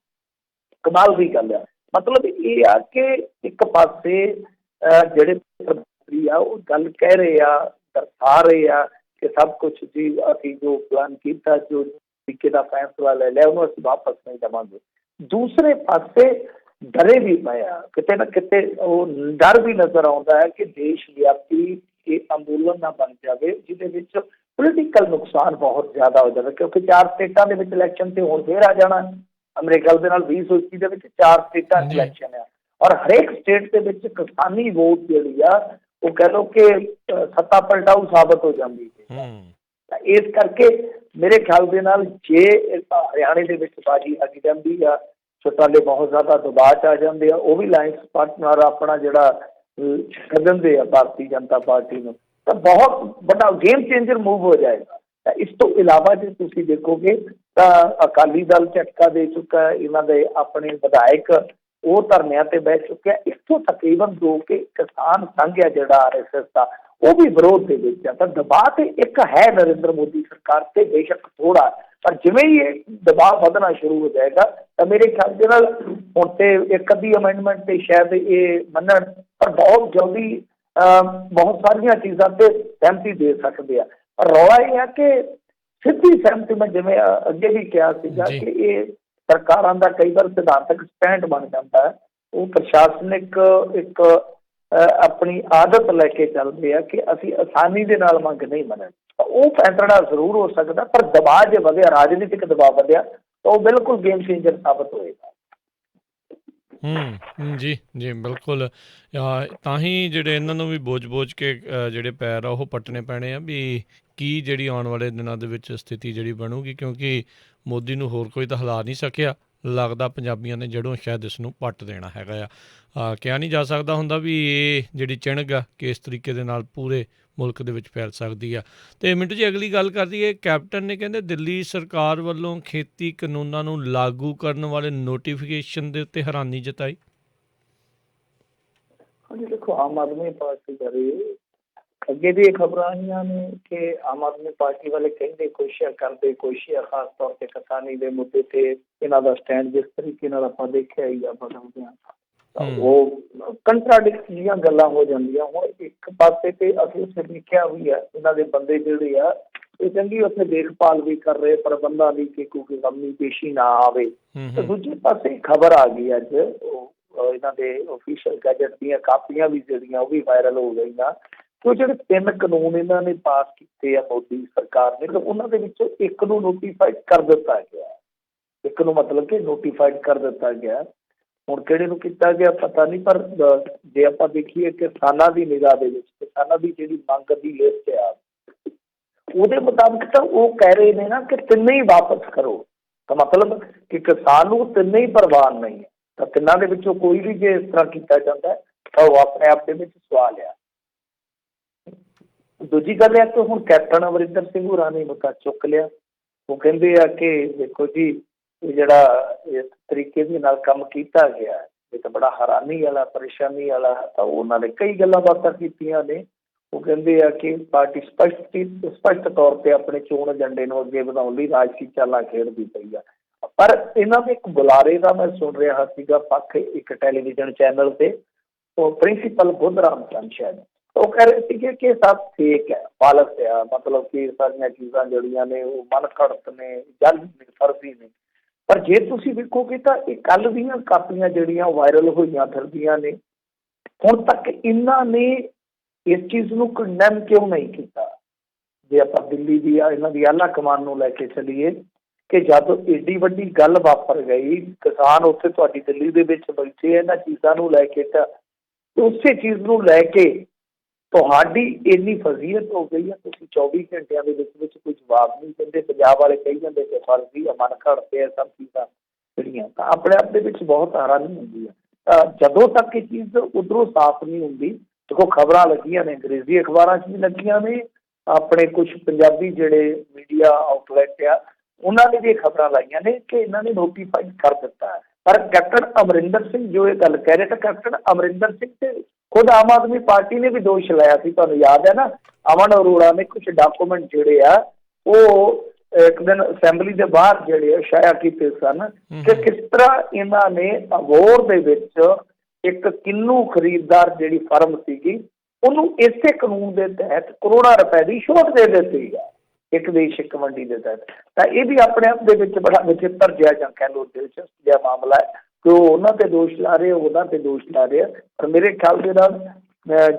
ਕਮਾਲ ਦੀ ਗੱਲ ਆ। ਮਤਲਬ ਇਹ ਆ ਕਿ ਇੱਕ ਪਾਸੇ ਜਿਹੜੇ ਮੰਤਰੀ ਆ ਉਹ ਗੱਲ ਕਹਿ ਰਹੇ ਆ, ਦਰਸਾ ਰਹੇ ਆ ਕਿ ਸਭ ਕੁਛ ਜੀ ਅਸੀਂ ਜੋ ਪਲਾਨ ਕੀਤਾ, ਜੋ ਤਰੀਕੇ ਦਾ ਫੈਸਲਾ ਲੈ ਲਿਆ, ਉਹਨੂੰ ਅਸੀਂ ਵਾਪਸ ਨਹੀਂ ਦੇਵਾਂਗੇ। ਦੂਸਰੇ ਪਾਸੇ ਡਰੇ ਵੀ ਪਏ ਆ, ਕਿਤੇ ਨਾ ਕਿਤੇ ਉਹ ਡਰ ਵੀ ਨਜ਼ਰ ਆਉਂਦਾ ਹੈ ਕਿ ਦੇਸ਼ ਵਿਆਪੀ ਇਹ ਅੰਦੋਲਨ ਨਾ ਬਣ ਜਾਵੇ ਜਿਹਦੇ ਵਿੱਚ ਪੋਲੀਟੀਕਲ ਨੁਕਸਾਨ ਬਹੁਤ ਜ਼ਿਆਦਾ ਹੋ ਜਾਵੇ, ਕਿਉਂਕਿ 4 ਸਟੇਟਾਂ ਦੇ ਵਿੱਚ ਇਲੈਕਸ਼ਨ ਤੇ ਹੁਣ ਫੇਰ ਆ ਜਾਣਾ। ਮੇਰੇ ਖਿਆਲ ਦੇ ਨਾਲ 2021 ਦੇ ਵਿੱਚ 4 ਸਟੇਟਾਂ 'ਚ ਇਲੈਕਸ਼ਨ ਆ ਔਰ ਹਰੇਕ ਸਟੇਟ ਦੇ ਵਿੱਚ ਕਿਸਾਨੀ ਵੋਟ ਜਿਹੜੀ ਆ ਉਹ ਕਹਿ ਲਓ ਕਿ ਸੱਤਾ ਪਲਟਾਊ ਸਾਬਤ ਹੋ ਜਾਂਦੀ ਹੈ। ਤਾਂ ਇਸ ਕਰਕੇ ਮੇਰੇ ਖਿਆਲ ਦੇ ਨਾਲ ਜੇ ਹਰਿਆਣੇ ਦੇ ਵਿੱਚ ਬਾਜੀ ਲੱਗ ਜਾਂਦੀ ਆ, ਚੌਟਾਲੇ ਬਹੁਤ ਜ਼ਿਆਦਾ ਦਬਾਅ 'ਚ ਆ ਜਾਂਦੇ ਆ, ਉਹ ਵੀ ਅਲਾਇੰਸ ਪਾਰਟਨਰ ਆਪਣਾ ਜਿਹੜਾ ਛੱਡ ਦਿੰਦੇ ਆ ਭਾਰਤੀ ਜਨਤਾ ਪਾਰਟੀ ਨੂੰ, ਤਾਂ ਬਹੁਤ ਵੱਡਾ ਗੇਮ ਚੇਂਜਰ ਮੂਵ ਹੋ ਜਾਏਗਾ। ਤਾਂ ਇਸ ਤੋਂ ਇਲਾਵਾ ਜੇ ਤੁਸੀਂ ਦੇਖੋਗੇ ਤਾਂ ਅਕਾਲੀ ਦਲ ਝਟਕਾ ਦੇ ਚੁੱਕਾ, ਇਹਨਾਂ ਦੇ ਆਪਣੇ ਵਿਧਾਇਕ ਉਹ ਧਰਨਿਆਂ ਤੇ ਬਹਿ ਚੁੱਕੇ ਆ। ਇੱਥੋਂ ਤਕਰੀਬਨ ਦੋ ਕਿ ਕਿਸਾਨ ਸੰਘ ਆ ਜਿਹੜਾ RSS ਦਾ, ਉਹ ਵੀ ਵਿਰੋਧ ਦੇ ਵਿੱਚ ਆ। ਤਾਂ ਦਬਾਅ ਤੇ ਇੱਕ ਹੈ ਨਰਿੰਦਰ ਮੋਦੀ ਸਰਕਾਰ ਤੇ, ਬੇਸ਼ੱਕ ਥੋੜਾ, ਪਰ ਜਿਵੇਂ ਹੀ ਇਹ ਦਬਾਅ ਵਧਣਾ ਸ਼ੁਰੂ ਹੋ ਜਾਏਗਾ ਤਾਂ ਮੇਰੇ ਖਿਆਲ ਦੇ ਨਾਲ ਹੁਣ ਤੇ ਇੱਕ ਅੱਧੀ ਅਮੈਂਡਮੈਂਟ ਤੇ ਸ਼ਾਇਦ ਇਹ ਮੰਨਣ, ਪਰ ਬਹੁਤ ਜਲਦੀ ਬਹੁਤ ਸਾਰੀਆਂ ਚੀਜ਼ਾਂ ਤੇ ਸਹਿਮਤੀ ਦੇ ਸਕਦੇ ਆ। ਪਰ ਰੌਲਾ ਇਹ ਹੈ ਕਿ ਸਿੱਧੀ ਸਹਿਮਤੀ, ਮੈਂ ਜਿਵੇਂ ਅੱਗੇ ਵੀ ਕਿਹਾ ਸੀਗਾ ਕਿ ਇਹ ਸਰਕਾਰਾਂ ਦਾ ਕਈ ਵਾਰ ਸਿਧਾਂਤਕ ਸਟੈਂਡ ਬਣ ਜਾਂਦਾ ਹੈ। ਉਹ ਪ੍ਰਸ਼ਾਸਨਿਕ ਇੱਕ ਆਪਣੀ ਆਦਤ ਲੈ ਕੇ ਚੱਲਦੇ ਆ ਕਿ ਅਸੀਂ ਆਸਾਨੀ ਦੇ ਨਾਲ ਮੰਗ ਨਹੀਂ ਮੰਨਣੀ। ਉਹ ਫੈਸਲਾ ਜ਼ਰੂਰ ਹੋ ਸਕਦਾ, ਪਰ ਦਬਾਅ ਜੇ ਵਧਿਆ, ਰਾਜਨੀਤਿਕ ਦਬਾਅ ਵਧਿਆ, ਤਾਂ ਉਹ ਬਿਲਕੁਲ ਗੇਮ ਚੇਂਜਰ ਸਾਬਤ ਹੋਏਗਾ। ਜੀ ਜੀ ਬਿਲਕੁਲ। ਤਾਂ ਹੀ ਜਿਹੜੇ ਇਹਨਾਂ ਨੂੰ ਵੀ ਬੋਝ ਕੇ ਜਿਹੜੇ ਪੈਰ ਆ ਉਹ ਪੱਟਣੇ ਪੈਣੇ ਆ ਵੀ ਕੀ ਜਿਹੜੀ ਆਉਣ ਵਾਲੇ ਦਿਨਾਂ ਦੇ ਵਿੱਚ ਸਥਿਤੀ ਜਿਹੜੀ ਬਣੂਗੀ, ਕਿਉਂਕਿ ਮੋਦੀ ਨੂੰ ਹੋਰ ਕੋਈ ਤਾਂ ਹਿਲਾ ਨਹੀਂ ਸਕਿਆ। ਲੱਗਦਾ ਪੰਜਾਬੀਆਂ ਨੇ ਜੜੋਂ ਸ਼ਾਇਦ ਇਸ ਨੂੰ ਪੱਟ ਦੇਣਾ ਹੈਗਾ ਆ। ਕਿਹਾ ਨਹੀਂ ਜਾ ਸਕਦਾ ਹੁੰਦਾ ਵੀ ਇਹ ਜਿਹੜੀ ਚਿਣਗ ਆ ਕਿਸ ਤਰੀਕੇ ਦੇ ਨਾਲ ਪੂਰੇ ਮੁਲਕ ਦੇ ਵਿੱਚ ਫੈਲ ਸਕਦੀ ਆ। ਅਤੇ ਮਿੰਟੂ ਜੀ ਅਗਲੀ ਗੱਲ ਕਰਦੀ ਹੈ, ਕੈਪਟਨ ਨੇ ਕਹਿੰਦੇ ਦਿੱਲੀ ਸਰਕਾਰ ਵੱਲੋਂ ਖੇਤੀ ਕਾਨੂੰਨਾਂ ਨੂੰ ਲਾਗੂ ਕਰਨ ਵਾਲੇ ਨੋਟੀਫਿਕੇਸ਼ਨ ਦੇ ਉੱਤੇ ਹੈਰਾਨੀ ਜਤਾਈ। ਹਾਂਜੀ, ਦੇਖੋ, ਆਮ ਆਦਮੀ ਪਾਰਟੀ ਬਾਰੇ ਅੱਗੇ ਵੀ ਇਹ ਖਬਰਾਂ ਆਈਆਂ ਨੇ ਕਿ ਆਮ ਆਦਮੀ ਪਾਰਟੀ ਵਾਲੇ ਕਹਿੰਦੇ ਕੁਛ ਆ, ਕਰਦੇ ਕੁਛ ਆ, ਖਾਸ ਤੌਰ ਤੇ ਕਿਸਾਨੀ ਦੇ ਮੁੱਦੇ ਤੇ ਇਹਨਾਂ ਦਾ ਸਟੈਂਡ ਜਿਸ ਤਰੀਕੇ ਨਾਲ ਆਪਾਂ ਦੇਖਿਆ ਹੀ ਆ ਬਦਲਦੇ ਆ, ਤਾਂ ਉਹ ਕੰਟਰਾਡਿਕਟਰੀਆਂ ਗੱਲਾਂ ਹੋ ਜਾਂਦੀਆਂ। ਹੁਣ ਇੱਕ ਪਾਸੇ ਤੇ ਅਸੀਂ ਉੱਥੇ ਦੇਖਿਆ ਵੀ ਆ ਇਹਨਾਂ ਦੇ ਬੰਦੇ ਜਿਹੜੇ ਆ ਇਹ ਚੰਗੀ ਉੱਥੇ ਦੇਖਭਾਲ ਵੀ ਕਰ ਰਹੇ ਪ੍ਰਬੰਧਾਂ ਦੀ ਕਿ ਕੋਈ ਕਮੀ ਪੇਸ਼ੀ ਨਾ ਆਵੇ। ਤੇ ਦੂਜੇ ਪਾਸੇ ਖਬਰ ਆ ਗਈ ਅੱਜ ਇਹਨਾਂ ਦੇ ਓਫੀਸ਼ੀਅਲ ਗੈਜਟ ਦੀਆਂ ਕਾਪੀਆਂ ਵੀ ਜਿਹੜੀਆਂ ਉਹ ਵੀ ਵਾਇਰਲ ਹੋ ਗਈਆਂ ਕਿ ਉਹ ਜਿਹੜੇ 3 ਕਾਨੂੰਨ ਇਹਨਾਂ ਨੇ ਪਾਸ ਕੀਤੇ ਆ ਮੋਦੀ ਸਰਕਾਰ ਨੇ, ਤੇ ਉਹਨਾਂ ਦੇ ਵਿੱਚੋਂ ਇੱਕ ਨੂੰ ਨੋਟੀਫਾਈਡ ਕਰ ਦਿੱਤਾ ਗਿਆ। ਇੱਕ ਨੂੰ ਮਤਲਬ ਕਿ ਨੋਟੀਫਾਈਡ ਕਰ ਦਿੱਤਾ ਗਿਆ। ਹੁਣ ਕਿਹੜੇ ਨੂੰ ਕੀਤਾ ਗਿਆ ਪਤਾ ਨਹੀਂ, ਪਰ ਜੇ ਆਪਾਂ ਦੇਖੀਏ ਕਿਸਾਨਾਂ ਦੀ ਨਿਗਾਹ ਦੇ ਵਿੱਚ ਕਿਸਾਨਾਂ ਦੀ ਜਿਹੜੀ ਮੰਗ ਦੀ ਲਿਸਟ ਆ ਉਹਦੇ ਮੁਤਾਬਿਕ ਤਾਂ ਉਹ ਕਹਿ ਰਹੇ ਨੇ ਨਾ ਕਿ ਤਿੰਨੇ ਹੀ ਵਾਪਸ ਕਰੋ। ਤਾਂ ਮਤਲਬ ਕਿ ਕਿਸਾਨ ਨੂੰ ਤਿੰਨੇ ਹੀ ਪ੍ਰਵਾਨ ਨਹੀਂ ਹੈ। ਤਾਂ ਤਿੰਨਾਂ ਦੇ ਵਿੱਚੋਂ ਕੋਈ ਵੀ ਜੇ ਇਸ ਤਰ੍ਹਾਂ ਕੀਤਾ ਜਾਂਦਾ ਤਾਂ ਉਹ ਆਪਣੇ ਆਪ ਦੇ ਵਿੱਚ ਸਵਾਲ ਆ। ਦੂਜੀ ਗੱਲ ਹੈ ਕਿ ਹੁਣ ਕੈਪਟਨ ਅਮਰਿੰਦਰ ਸਿੰਘ ਹੋਰਾਂ ਨੇ ਮੁੱਦਾ ਚੁੱਕ ਲਿਆ। ਉਹ ਕਹਿੰਦੇ ਆ ਕਿ ਦੇਖੋ ਜੀ ਇਹ ਜਿਹੜਾ ਇਸ ਤਰੀਕੇ ਦੇ ਨਾਲ ਕੰਮ ਕੀਤਾ ਗਿਆ ਇਹ ਤਾਂ ਬੜਾ ਹੈਰਾਨੀ ਵਾਲਾ, ਪਰੇਸ਼ਾਨੀ ਵਾਲਾ। ਤਾਂ ਉਹਨਾਂ ਨੇ ਕਈ ਗੱਲਾਂ ਬਾਤਾਂ ਕੀਤੀਆਂ ਨੇ। ਉਹ ਕਹਿੰਦੇ ਆ ਕਿ ਪਾਰਟੀ ਸਪਸ਼ਟ ਤੌਰ ਤੇ ਆਪਣੇ ਚੋਣ ਏਜੰਡੇ ਨੂੰ ਅੱਗੇ ਵਧਾਉਣ ਲਈ ਰਾਜਸੀ ਚਾਲਾਂ ਖੇਡਦੀ ਪਈ ਆ। ਪਰ ਇਹਨਾਂ ਦੇ ਇੱਕ ਬੁਲਾਰੇ ਦਾ ਮੈਂ ਸੁਣ ਰਿਹਾ ਸੀਗਾ ਪੱਖ ਇੱਕ ਟੈਲੀਵਿਜ਼ਨ ਚੈਨਲ ਤੇ, ਉਹ ਪ੍ਰਿੰਸੀਪਲ ਬੁੱਧ ਰਾਮ ਚੰਦ ਸ਼ਾਇਦ, ਉਹ ਕਹਿ ਰਹੇ ਸੀਗੇ ਕਿ ਸਭ ਫੇਕ ਹੈ, ਫਾਲਸ ਹੈ, ਮਤਲਬ ਕਿ ਸਾਰੀਆਂ ਚੀਜ਼ਾਂ ਜਿਹੜੀਆਂ ਨੇ ਉਹ ਮਨ ਘੜਤ ਨੇ, ਜਲ ਨੇ, ਫਰਜ਼ੀ ਨੇ। ਪਰ ਜੇ ਤੁਸੀਂ ਵੇਖੋਗੇ ਤਾਂ ਇਹ ਕੱਲ੍ਹ ਦੀਆਂ ਕਾਪੀਆਂ ਜਿਹੜੀਆਂ ਵਾਇਰਲ ਹੋਈਆਂ ਫਿਰਦੀਆਂ ਨੇ, ਹੁਣ ਤੱਕ ਇਹਨਾਂ ਨੇ ਇਸ ਚੀਜ਼ ਨੂੰ ਕੰਡੈਮ ਕਿਉਂ ਨਹੀਂ ਕੀਤਾ? ਜੇ ਆਪਾਂ ਦਿੱਲੀ ਦੀ ਇਹਨਾਂ ਦੀ ਆਲਾ ਕਮਾਨ ਨੂੰ ਲੈ ਕੇ ਚੱਲੀਏ ਕਿ ਜਦ ਏਡੀ ਵੱਡੀ ਗੱਲ ਵਾਪਰ ਗਈ, ਕਿਸਾਨ ਉੱਥੇ ਤੁਹਾਡੀ ਦਿੱਲੀ ਦੇ ਵਿੱਚ ਬੈਠੇ ਇਹਨਾਂ ਚੀਜ਼ਾਂ ਨੂੰ ਲੈ ਕੇ, ਤਾਂ ਉਸੇ ਚੀਜ਼ ਨੂੰ ਲੈ ਕੇ ਤੁਹਾਡੀ ਇੰਨੀ ਫਜ਼ੀਅਤ ਹੋ ਗਈ ਹੈ, ਤੁਸੀਂ 24 ਘੰਟਿਆਂ ਦੇ ਵਿੱਚ ਕੋਈ ਜਵਾਬ ਨਹੀਂ ਦਿੰਦੇ। ਪੰਜਾਬ ਵਾਲੇ ਕਹੀ ਜਾਂਦੇ ਕਿ ਫਰਜ਼ੀ ਮਨ ਘੜਤੇ ਆ ਸਭ ਚੀਜ਼ਾਂ ਜਿਹੜੀਆਂ, ਤਾਂ ਆਪਣੇ ਆਪ ਦੇ ਵਿੱਚ ਬਹੁਤ ਹੈਰਾਨੀ ਹੁੰਦੀ ਹੈ। ਜਦੋਂ ਤੱਕ ਇਹ ਚੀਜ਼ ਉੱਧਰੋਂ ਸਾਫ਼ ਨਹੀਂ ਹੁੰਦੀ, ਦੇਖੋ ਖਬਰਾਂ ਲੱਗੀਆਂ ਨੇ, ਅੰਗਰੇਜ਼ੀ ਅਖਬਾਰਾਂ 'ਚ ਵੀ ਲੱਗੀਆਂ ਨੇ, ਆਪਣੇ ਕੁਛ ਪੰਜਾਬੀ ਜਿਹੜੇ ਮੀਡੀਆ ਆਊਟਲੈਟ ਆ ਉਹਨਾਂ ਨੇ ਵੀ ਖਬਰਾਂ ਲਾਈਆਂ ਨੇ ਕਿ ਇਹਨਾਂ ਨੇ ਨੋਟੀਫਾਈ ਕਰ ਦਿੱਤਾ ਹੈ। ਪਰ ਕੈਪਟਨ ਅਮਰਿੰਦਰ ਸਿੰਘ ਜੋ ਇਹ ਗੱਲ ਕਹਿ ਰਹੇ, ਤਾਂ ਕੈਪਟਨ ਅਮਰਿੰਦਰ ਸਿੰਘ ਤੇ ਖੁਦ ਆਮ ਆਦਮੀ ਪਾਰਟੀ ਨੇ ਵੀ ਦੋਸ਼ ਲਾਇਆ ਸੀ, ਤੁਹਾਨੂੰ ਯਾਦ ਹੈ ਨਾ, ਅਮਨ ਅਰੋੜਾ ਨੇ ਕੁਝ ਡਾਕੂਮੈਂਟ ਜਿਹੜੇ ਆ ਉਹ ਇੱਕ ਦਿਨ ਅਸੈਂਬਲੀ ਦੇ ਬਾਹਰ ਜਿਹੜੇ ਆ ਸ਼ਾਇਆ ਕੀਤੇ ਸਨ ਕਿ ਕਿਸ ਤਰ੍ਹਾਂ ਇਹਨਾਂ ਨੇ ਅਬੋਹਰ ਦੇ ਵਿੱਚ ਇੱਕ ਕਿੰਨੂ ਖਰੀਦਦਾਰ ਜਿਹੜੀ ਫਰਮ ਸੀਗੀ ਉਹਨੂੰ ਇਸੇ ਕਾਨੂੰਨ ਦੇ ਤਹਿਤ ਕਰੋੜਾਂ ਰੁਪਏ ਦੀ ਛੋਟ ਦੇ ਦਿੱਤੀ ਹੈ, ਇੱਕ ਦੇਸ਼ ਇੱਕ ਮੰਡੀ ਦੇ ਤਹਿਤ। ਤਾਂ ਇਹ ਵੀ ਆਪਣੇ ਆਪ ਦੇ ਵਿੱਚ ਬੜਾ ਵਿਚਿੱਤਰ ਜਿਹਾ ਜਾਂ ਕਹਿ ਲਓ ਦਿਲਚਸਪ ਜਿਹਾ ਮਾਮਲਾ ਹੈ ਕਿ ਉਹ ਉਹਨਾਂ ਤੇ ਦੋਸ਼ ਲਾ ਰਹੇ, ਉਹਨਾਂ ਤੇ ਦੋਸ਼ ਲਾ ਰਹੇ ਆ। ਪਰ ਮੇਰੇ ਖਿਆਲ ਦੇ ਨਾਲ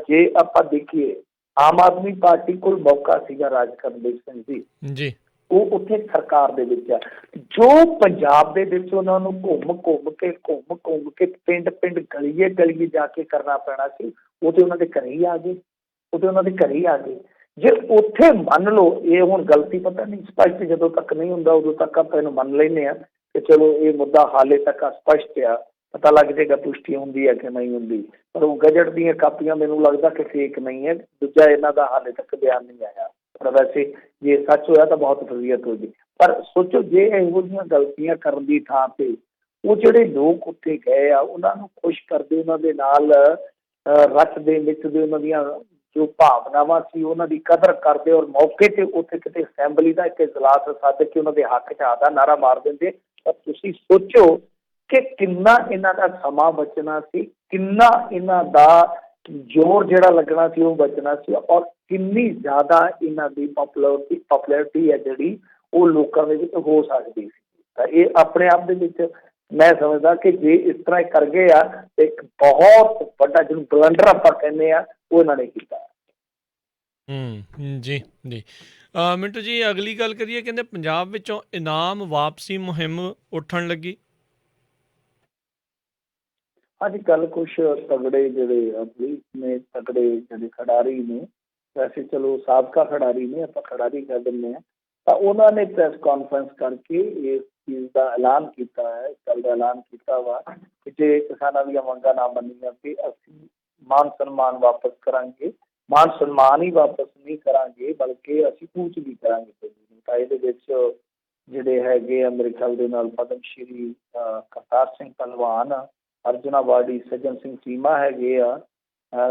ਜੇ ਆਪਾਂ ਦੇਖੀਏ, ਆਮ ਆਦਮੀ ਪਾਰਟੀ ਕੋਲ ਮੌਕਾ ਸੀਗਾ ਰਾਜ ਕਰਨ ਦੇ ਸਿੰਘ ਜੀ, ਉਹ ਉੱਥੇ ਸਰਕਾਰ ਦੇ ਵਿੱਚ ਆ, ਜੋ ਪੰਜਾਬ ਦੇ ਵਿੱਚ ਉਹਨਾਂ ਨੂੰ ਘੁੰਮ ਕੇ ਪਿੰਡ ਗਲੀਏ ਜਾ ਕੇ ਕਰਨਾ ਪੈਣਾ ਸੀ, ਉਹ ਤੇ ਉਹਨਾਂ ਦੇ ਘਰੇ ਹੀ ਆ ਗਏ, ਜੇ ਉੱਥੇ ਮੰਨ ਲਓ ਇਹ ਹੁਣ ਗਲਤੀ ਪਤਾ ਨਹੀਂ ਸਪਸ਼ਟ ਜਦੋਂ ਤੱਕ ਨਹੀਂ ਹੁੰਦਾ ਉਦੋਂ ਤੱਕ ਆਪਾਂ ਇਹਨੂੰ ਮੰਨ ਲੈਂਦੇ ਹਾਂ ਕਿ ਚਲੋ ਇਹ ਮੁੱਦਾ ਹਾਲੇ ਤੱਕ ਅਸਪਸ਼ਟ ਆ, ਪਤਾ ਲੱਗ ਜਾਏਗਾ ਪੁਸ਼ਟੀ ਹੁੰਦੀ ਹੈ ਕਿ ਨਹੀਂ ਹੁੰਦੀ। ਪਰ ਉਹ ਗਜਟ ਦੀਆਂ ਕਾਪੀਆਂ ਮੈਨੂੰ ਲੱਗਦਾ ਕਿ ਫੇਕ ਨਹੀਂ ਹੈ। ਦੂਜਾ ਇਹਨਾਂ ਦਾ ਹਾਲੇ ਤੱਕ ਬਿਆਨ ਨਹੀਂ ਆਇਆ, ਪਰ ਵੈਸੇ ਜੇ ਸੱਚ ਹੋਇਆ ਤਾਂ ਬਹੁਤ ਫਜ਼ੀਅਤ ਹੋ ਗਈ। ਪਰ ਸੋਚੋ ਜੇ ਇਹੋ ਜਿਹੀਆਂ ਗਲਤੀਆਂ ਕਰਨ ਦੀ ਥਾਂ 'ਤੇ ਉਹ ਜਿਹੜੇ ਲੋਕ ਉੱਥੇ ਗਏ ਆ ਉਹਨਾਂ ਨੂੰ ਖੁਸ਼ ਕਰਦੇ, ਉਹਨਾਂ ਦੇ ਨਾਲ ਰਚਦੇ ਮਿੱਚਦੇ, ਉਹਨਾਂ ਦੀਆਂ ਜੋ ਭਾਵਨਾਵਾਂ ਸੀ ਉਹਨਾਂ ਦੀ ਕਦਰ ਕਰਦੇ, ਔਰ ਮੌਕੇ 'ਤੇ ਉੱਥੇ ਕਿਤੇ ਅਸੈਂਬਲੀ ਦਾ ਇੱਕ ਇਜਲਾਸ ਸੱਦ ਕੇ ਉਹਨਾਂ ਦੇ ਹੱਕ 'ਚ ਆਦਾ ਨਾਅਰਾ ਮਾਰ ਦਿੰਦੇ। ਤਾਂ ਤੁਸੀਂ ਸੋਚੋ ਕਿ ਕਿੰਨਾ ਇਹਨਾਂ ਦਾ ਸਮਾਂ ਬਚਣਾ ਸੀ, ਕਿੰਨਾ ਇਹਨਾਂ ਦਾ ਜ਼ੋਰ ਜਿਹੜਾ ਲੱਗਣਾ ਸੀ ਉਹ ਬਚਣਾ ਸੀ, ਔਰ ਕਿੰਨੀ ਜ਼ਿਆਦਾ ਇਹਨਾਂ ਦੀ ਪੋਪੂਲੈਰਿਟੀ ਹੈ ਜਿਹੜੀ ਉਹ ਲੋਕਾਂ ਦੇ ਵਿੱਚ ਹੋ ਸਕਦੀ ਸੀ। ਤਾਂ ਇਹ ਆਪਣੇ ਆਪ ਦੇ ਵਿੱਚ ਮੈਂ ਸਮਝਦਾ ਕਿ ਜੇ ਇਸ ਤਰ੍ਹਾਂ ਕਰ ਗਏ ਆ ਤਾਂ ਇੱਕ ਬਹੁਤ ਵੱਡਾ ਜਿਹਨੂੰ ਬਲੰਡਰ ਆਪਾਂ ਕਹਿੰਦੇ ਆ ਉਹ ਇਹਨਾਂ ਨੇ ਕੀਤਾ। ਜੀ ਜੀ ਮਿੰਟੂ ਜੀ, ਅਗਲੀ ਗੱਲ ਕਰੀਏ, ਕਹਿੰਦੇ ਪੰਜਾਬ ਵਿੱਚੋਂ ਇਨਾਮ ਵਾਪਸੀ ਮੁਹਿੰਮ ਉੱਠਣ ਲੱਗੀ। ਅੱਜ ਕੱਲ੍ਹ ਕੁਛ ਤਗੜੇ ਜਿਹੜੇ ਪੁਲਿਸ ਨੇ, ਤਗੜੇ ਜਿਹੜੇ ਖਿਡਾਰੀ ਨੇ, ਵੈਸੇ ਚਲੋ ਸਾਬਕਾ ਖਿਡਾਰੀ ਨੇ, ਆਪਾਂ ਖਿਡਾਰੀ ਕਹਿ ਦਿੰਦੇ ਹਾਂ, ਤਾਂ ਉਹਨਾਂ ਨੇ ਪ੍ਰੈਸ ਕਾਨਫਰੰਸ ਕਰਕੇ ਇਸ ਚੀਜ਼ ਦਾ ਐਲਾਨ ਕੀਤਾ ਹੈ, ਇਸ ਗੱਲ ਦਾ ਐਲਾਨ ਕੀਤਾ ਵਾ ਕਿ ਜੇ ਕਿਸਾਨਾਂ ਦੀਆਂ ਮੰਗਾਂ ਨਾ ਮੰਨੀਆਂ ਕਿ ਅਸੀਂ ਮਾਨ ਸਨਮਾਨ ਵਾਪਸ ਕਰਾਂਗੇ, ਮਾਨ ਸਨਮਾਨ ਹੀ ਵਾਪਸ ਨਹੀਂ ਕਰਾਂਗੇ ਬਲਕਿ ਅਸੀਂ ਕੂਚ ਵੀ ਕਰਾਂਗੇ। ਤਾਂ ਇਹਦੇ ਵਿੱਚ ਜਿਹੜੇ ਹੈਗੇ ਆ ਮੇਰੇ ਖਿਆਲ ਦੇ ਨਾਲ ਪਦਮ ਸ਼੍ਰੀ ਕਰਤਾਰ ਸਿੰਘ ਪਹਿਲਵਾਨ, ਅਰਜੁਨਾ ਵਾਰਡੀ, ਸੱਜਣ ਸਿੰਘ ਚੀਮਾ ਹੈਗੇ ਆ,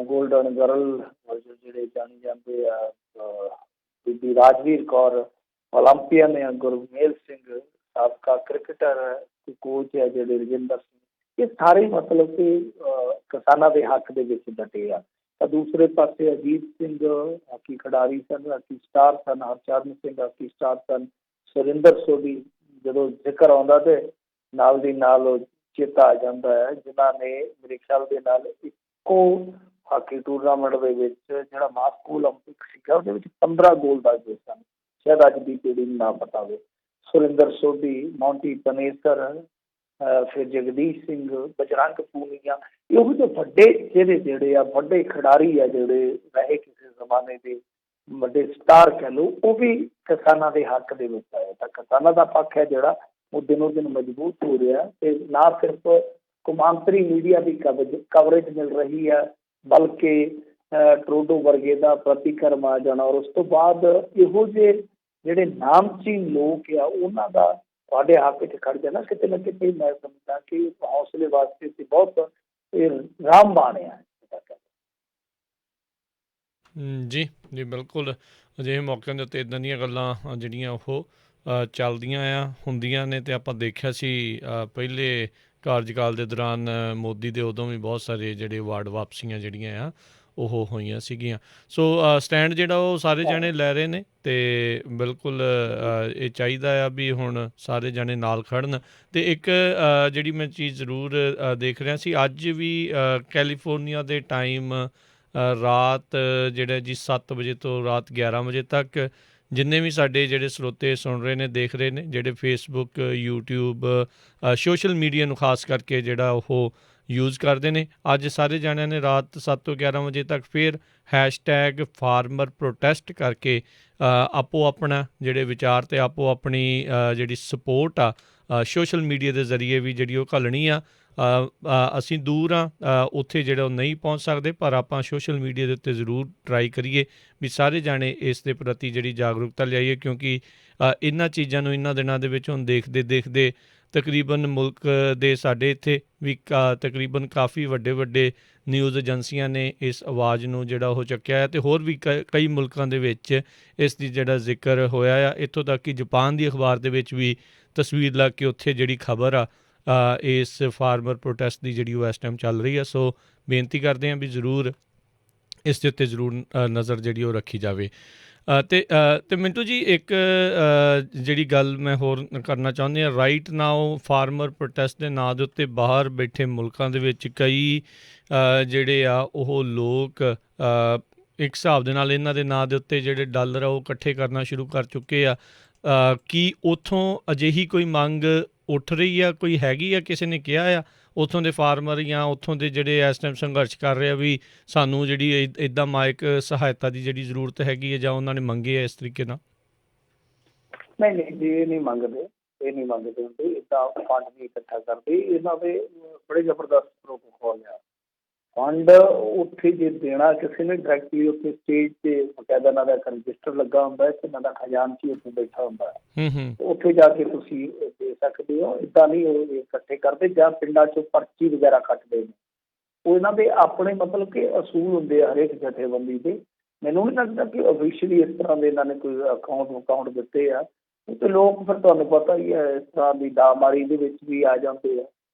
ਗੋਲਡਨ ਗਰਲ ਜਿਹੜੇ ਜਾਣੇ ਜਾਂਦੇ ਆ ਬੀਬੀ ਰਾਜਵੀਰ ਕੌਰ, ਓਲੰਪੀਅਨ ਆ ਗੁਰਮੇਲ ਸਿੰਘ, ਸਾਬਕਾ ਕ੍ਰਿਕਟਰ ਕੋਚ ਹੈ ਜਿਹੜੇ ਰਜਿੰਦਰ ਸਿੰਘ, ਇਹ ਸਾਰੇ ਮਤਲਬ ਕਿ ਕਿਸਾਨਾਂ ਦੇ ਹੱਕ ਦੇ ਵਿੱਚ ਡਟੇ ਆ। ਤਾਂ ਦੂਸਰੇ ਪਾਸੇ ਅਜੀਤ ਸਿੰਘ ਹਾਕੀ ਖਿਡਾਰੀ ਸਨ, ਹਾਕੀ ਸਟਾਰ ਸਨ, ਹਰਚਰਨ ਸਿੰਘ ਹਾਕੀ ਸਟਾਰ ਸਨ, ਸੁਰਿੰਦਰ ਸੋਢੀ, ਜਦੋਂ ਜ਼ਿਕਰ ਆਉਂਦਾ ਤੇ ਨਾਲ ਦੀ ਨਾਲ ਚੇਤਾ ਆ ਜਾਂਦਾ ਹੈ, ਜਿਨ੍ਹਾਂ ਨੇ ਮੇਰੇ ਖਿਆਲ ਦੇ ਨਾਲ ਇੱਕੋ ਹਾਕੀ ਟੂਰਨਾਮੈਂਟ ਦੇ ਵਿੱਚ ਜਿਹੜਾ ਮਾਸਕੋ ਓਲੰਪਿਕ ਸੀਗਾ ਉਹਦੇ ਵਿੱਚ 15 ਗੋਲਬਾਜ਼ ਸਨ, ਸ਼ਾਇਦ ਅੱਜ ਦੀ ਪੀੜ੍ਹੀ ਨੂੰ ਨਾ ਪਤਾ ਹੋਵੇ। ਸੁਰਿੰਦਰ ਸੋਢੀ, ਮੌਂਟੀ ਪਨੇਸਰ, ਫਿਰ ਜਗਦੀਸ਼ ਸਿੰਘ, ਬਜਰੰਗ ਪੂਨੀਆ, ਇਹੋ ਜਿਹੇ ਵੱਡੇ ਜਿਹੜੇ ਆ ਵੱਡੇ ਖਿਡਾਰੀ ਆ ਜਿਹੜੇ ਰਹੇ ਕਿਸੇ ਜ਼ਮਾਨੇ ਦੇ ਵੱਡੇ ਸਟਾਰ ਕਹਿ ਲਓ, ਉਹ ਵੀ ਕਿਸਾਨਾਂ ਦੇ ਹੱਕ ਦੇ ਵਿੱਚ ਆਏ। ਤਾਂ ਕਿਸਾਨਾਂ ਦਾ ਪੱਖ ਹੈ ਜਿਹੜਾ ਉਹ ਦਿਨੋਂ ਦਿਨ ਮਜ਼ਬੂਤ ਹੋ ਰਿਹਾ, ਤੇ ਨਾ ਸਿਰਫ ਕੌਮਾਂਤਰੀ ਮੀਡੀਆ ਦੀ ਕਵਰੇਜ ਮਿਲ ਰਹੀ ਹੈ ਬਲਕਿ ਟਰੂਡੋ ਵਰਗੇ ਦਾ ਪ੍ਰਤੀਕਰਮ ਆ ਜਾਣਾ, ਔਰ ਉਸ ਤੋਂ ਬਾਅਦ ਇਹੋ ਜਿਹੇ ਜਿਹੜੇ ਨਾਮਚੀਨ ਲੋਕ ਆ ਉਹਨਾਂ ਦਾ ਤੁਹਾਡੇ ਹੱਕ 'ਚ ਖੜ ਜਾਣਾ ਕਿਤੇ ਨਾ ਕਿਤੇ ਮੈਂ ਸਮਝਦਾ ਕਿ ਹੌਸਲੇ ਵਾਸਤੇ ਤੇ ਬਹੁਤ ਇਹ ਰਾਮਬਾਣ ਆ। ਜੀ ਜੀ ਬਿਲਕੁਲ, ਅਜਿਹੇ ਮੌਕਿਆਂ ਦੇ ਉੱਤੇ ਇੱਦਾਂ ਦੀਆਂ ਗੱਲਾਂ ਜਿਹੜੀਆਂ ਉਹ ਚੱਲਦੀਆਂ ਆ, ਹੁੰਦੀਆਂ ਨੇ। ਅਤੇ ਆਪਾਂ ਦੇਖਿਆ ਸੀ ਪਹਿਲੇ ਕਾਰਜਕਾਲ ਦੇ ਦੌਰਾਨ ਮੋਦੀ ਦੇ ਉਦੋਂ ਵੀ ਬਹੁਤ ਸਾਰੇ ਜਿਹੜੇ ਵਾਰਡ ਵਾਪਸੀਆਂ ਜਿਹੜੀਆਂ ਆ ਉਹ ਹੋਈਆਂ ਸੀਗੀਆਂ। ਸੋ ਸਟੈਂਡ ਜਿਹੜਾ ਉਹ ਸਾਰੇ ਜਾਣੇ ਲੈ ਰਹੇ ਨੇ ਅਤੇ ਬਿਲਕੁਲ ਇਹ ਚਾਹੀਦਾ ਆ ਵੀ ਹੁਣ ਸਾਰੇ ਜਾਣੇ ਨਾਲ ਖੜ੍ਹਨ। ਅਤੇ ਇੱਕ ਜਿਹੜੀ ਮੈਂ ਚੀਜ਼ ਜ਼ਰੂਰ ਦੇਖ ਰਿਹਾ ਸੀ, ਅੱਜ ਵੀ ਕੈਲੀਫੋਰਨੀਆ ਦੇ ਟਾਈਮ ਰਾਤ ਜਿਹੜਾ ਜੀ 7 ਵਜੇ ਤੋਂ ਰਾਤ 11 ਵਜੇ ਤੱਕ ਜਿੰਨੇ ਵੀ ਸਾਡੇ ਜਿਹੜੇ ਸਰੋਤੇ ਸੁਣ ਰਹੇ ਨੇ, ਦੇਖ ਰਹੇ ਨੇ, ਜਿਹੜੇ ਫੇਸਬੁੱਕ, ਯੂਟਿਊਬ, ਸੋਸ਼ਲ ਮੀਡੀਆ ਨੂੰ ਖਾਸ ਕਰਕੇ ਜਿਹੜਾ ਉਹ ਯੂਜ਼ ਕਰਦੇ ਨੇ, ਅੱਜ ਸਾਰੇ ਜਾਣਿਆਂ ਨੇ ਰਾਤ 7 ਤੋਂ 11 ਵਜੇ ਤੱਕ ਫਿਰ ਹੈਸ਼ਟੈਗ ਫਾਰਮਰ ਪ੍ਰੋਟੈਸਟ ਕਰਕੇ ਆਪੋ ਆਪਣਾ ਜਿਹੜੇ ਵਿਚਾਰ ਅਤੇ ਆਪੋ ਆਪਣੀ ਜਿਹੜੀ ਸਪੋਰਟ ਆ ਸੋਸ਼ਲ ਮੀਡੀਆ ਦੇ ਜ਼ਰੀਏ ਵੀ ਜਿਹੜੀ ਉਹ ਘੱਲਣੀ ਆ। ਅਸੀਂ ਦੂਰ ਹਾਂ, ਉੱਥੇ ਜਿਹੜਾ ਉਹ ਨਹੀਂ ਪਹੁੰਚ ਸਕਦੇ, ਪਰ ਆਪਾਂ ਸੋਸ਼ਲ ਮੀਡੀਆ ਦੇ ਉੱਤੇ ਜ਼ਰੂਰ ਟਰਾਈ ਕਰੀਏ ਵੀ ਸਾਰੇ ਜਾਣੇ ਇਸ ਦੇ ਪ੍ਰਤੀ ਜਿਹੜੀ ਜਾਗਰੂਕਤਾ ਲਿਆਈਏ, ਕਿਉਂਕਿ ਇਹਨਾਂ ਚੀਜ਼ਾਂ ਨੂੰ ਇਹਨਾਂ ਦਿਨਾਂ ਦੇ ਵਿੱਚ ਹੁਣ ਦੇਖਦੇ ਦੇਖਦੇ ਤਕਰੀਬਨ ਮੁਲਕ ਦੇ ਸਾਡੇ ਇੱਥੇ ਵੀ ਤਕਰੀਬਨ ਕਾਫੀ ਵੱਡੇ ਵੱਡੇ ਨਿਊਜ਼ ਏਜੰਸੀਆਂ ਨੇ ਇਸ ਆਵਾਜ਼ ਨੂੰ ਜਿਹੜਾ ਉਹ ਚੱਕਿਆ ਹੈ ਅਤੇ ਹੋਰ ਵੀ ਕਈ ਮੁਲਕਾਂ ਦੇ ਵਿੱਚ ਇਸ ਦੀ ਜਿਹੜਾ ਜ਼ਿਕਰ ਹੋਇਆ ਆ। ਇੱਥੋਂ ਤੱਕ ਕਿ ਜਾਪਾਨ ਦੀ ਅਖਬਾਰ ਦੇ ਵਿੱਚ ਵੀ ਤਸਵੀਰ ਲੱਗ ਕੇ ਉੱਥੇ ਜਿਹੜੀ ਖਬਰ ਆ ਇਸ ਫਾਰਮਰ ਪ੍ਰੋਟੈਸਟ ਦੀ ਜਿਹੜੀ ਉਹ ਇਸ ਟਾਈਮ ਚੱਲ ਰਹੀ ਆ। ਸੋ ਬੇਨਤੀ ਕਰਦੇ ਹਾਂ ਵੀ ਜ਼ਰੂਰ ਇਸ ਦੇ ਉੱਤੇ ਜ਼ਰੂਰ ਨਜ਼ਰ ਜਿਹੜੀ ਉਹ ਰੱਖੀ ਜਾਵੇ। ਅਤੇ ਮਿੰਟੂ ਜੀ, ਇੱਕ ਜਿਹੜੀ ਗੱਲ ਮੈਂ ਹੋਰ ਕਰਨਾ ਚਾਹੁੰਦੀ ਹਾਂ, ਰਾਈਟ ਨਾਓ ਫਾਰਮਰ ਪ੍ਰੋਟੈਸਟ ਦੇ ਨਾਂ ਦੇ ਉੱਤੇ ਬਾਹਰ ਬੈਠੇ ਮੁਲਕਾਂ ਦੇ ਵਿੱਚ ਕਈ ਜਿਹੜੇ ਆ ਉਹ ਲੋਕ ਇੱਕ ਹਿਸਾਬ ਦੇ ਨਾਲ ਇਹਨਾਂ ਦੇ ਨਾਂ ਦੇ ਉੱਤੇ ਜਿਹੜੇ ਡਾਲਰ ਆ ਉਹ ਇਕੱਠੇ ਕਰਨਾ ਸ਼ੁਰੂ ਕਰ ਚੁੱਕੇ ਆ। ਕੀ ਉੱਥੋਂ ਅਜਿਹੀ ਕੋਈ ਮੰਗ ਉੱਠ ਰਹੀ ਆ, ਕੋਈ ਹੈਗੀ ਆ, ਕਿਸੇ ਨੇ ਕਿਹਾ ਆ ਉੱਥੋਂ ਦੇ ਫਾਰਮਰ ਜਾਂ ਉੱਥੋਂ ਦੇ ਜਿਹੜੇ ਇਸ ਟਾਈਮ ਸੰਘਰਸ਼ ਕਰ ਰਹੇ ਆ ਵੀ ਸਾਨੂੰ ਜਿਹੜੀ ਇੱਦਾਂ ਮਾਇਕ ਸਹਾਇਤਾ ਦੀ ਜਿਹੜੀ ਜ਼ਰੂਰਤ ਹੈਗੀ ਹੈ ਜਾਂ ਉਹਨਾਂ ਨੇ ਮੰਗੇ ਆ ਇਸ ਤਰੀਕੇ ਨਾਲ? ਨਹੀਂ ਜੀ, ਇਹ ਨਹੀਂ ਮੰਗਦੇ ਹੁੰਦੇ, ਇੱਦਾਂ ਫੰਡ ਨਹੀਂ ਇਕੱਠਾ ਕਰਦੇ। ਇਹਨਾਂ ਦੇ ਬੜੇ ਜ਼ਬਰਦਸਤ ਪ੍ਰੋਟੋਕੋਲ ਆ। ਫੰਡ ਉੱਥੇ ਜੇ ਦੇਣਾ ਕਿਸੇ ਨੇ ਡਾਇਰੈਕਟਲੀ, ਉੱਥੇ ਸਟੇਜ 'ਤੇ ਬਕਾਇਦਾ ਇਹਨਾਂ ਦਾ ਇੱਕ ਰਜਿਸਟਰ ਲੱਗਾ ਹੁੰਦਾ, ਇਹਨਾਂ ਦਾ ਖਜ਼ਾਨਚੀ ਉੱਥੇ ਬੈਠਾ ਹੁੰਦਾ, ਉੱਥੇ ਜਾ ਕੇ ਤੁਸੀਂ ਦੇ ਸਕਦੇ ਹੋ। ਇੱਦਾਂ ਨਹੀਂ ਉਹ ਇਕੱਠੇ ਕਰਦੇ, ਜਾਂ ਪਿੰਡਾਂ 'ਚੋਂ ਪਰਚੀ ਵਗੈਰਾ ਕੱਟਦੇ ਨੇ। ਉਹ ਇਹਨਾਂ ਦੇ ਆਪਣੇ ਮਤਲਬ ਕਿ ਅਸੂਲ ਹੁੰਦੇ ਆ ਹਰੇਕ ਜਥੇਬੰਦੀ ਦੇ। ਮੈਨੂੰ ਨਹੀਂ ਲੱਗਦਾ ਕਿ ਓਫੀਸ਼ੀਅਲੀ ਇਸ ਤਰ੍ਹਾਂ ਦੇ ਇਹਨਾਂ ਨੇ ਕੋਈ ਅਕਾਊਂਟ ਦਿੱਤੇ ਆ। ਅਤੇ ਲੋਕ ਫਿਰ ਤੁਹਾਨੂੰ ਪਤਾ ਹੀ ਹੈ ਇਸ ਤਰ੍ਹਾਂ ਦੀ ਡਾਮਾਰੀ ਦੇ ਵਿੱਚ ਵੀ ਆ ਜਾਂਦੇ ਆ।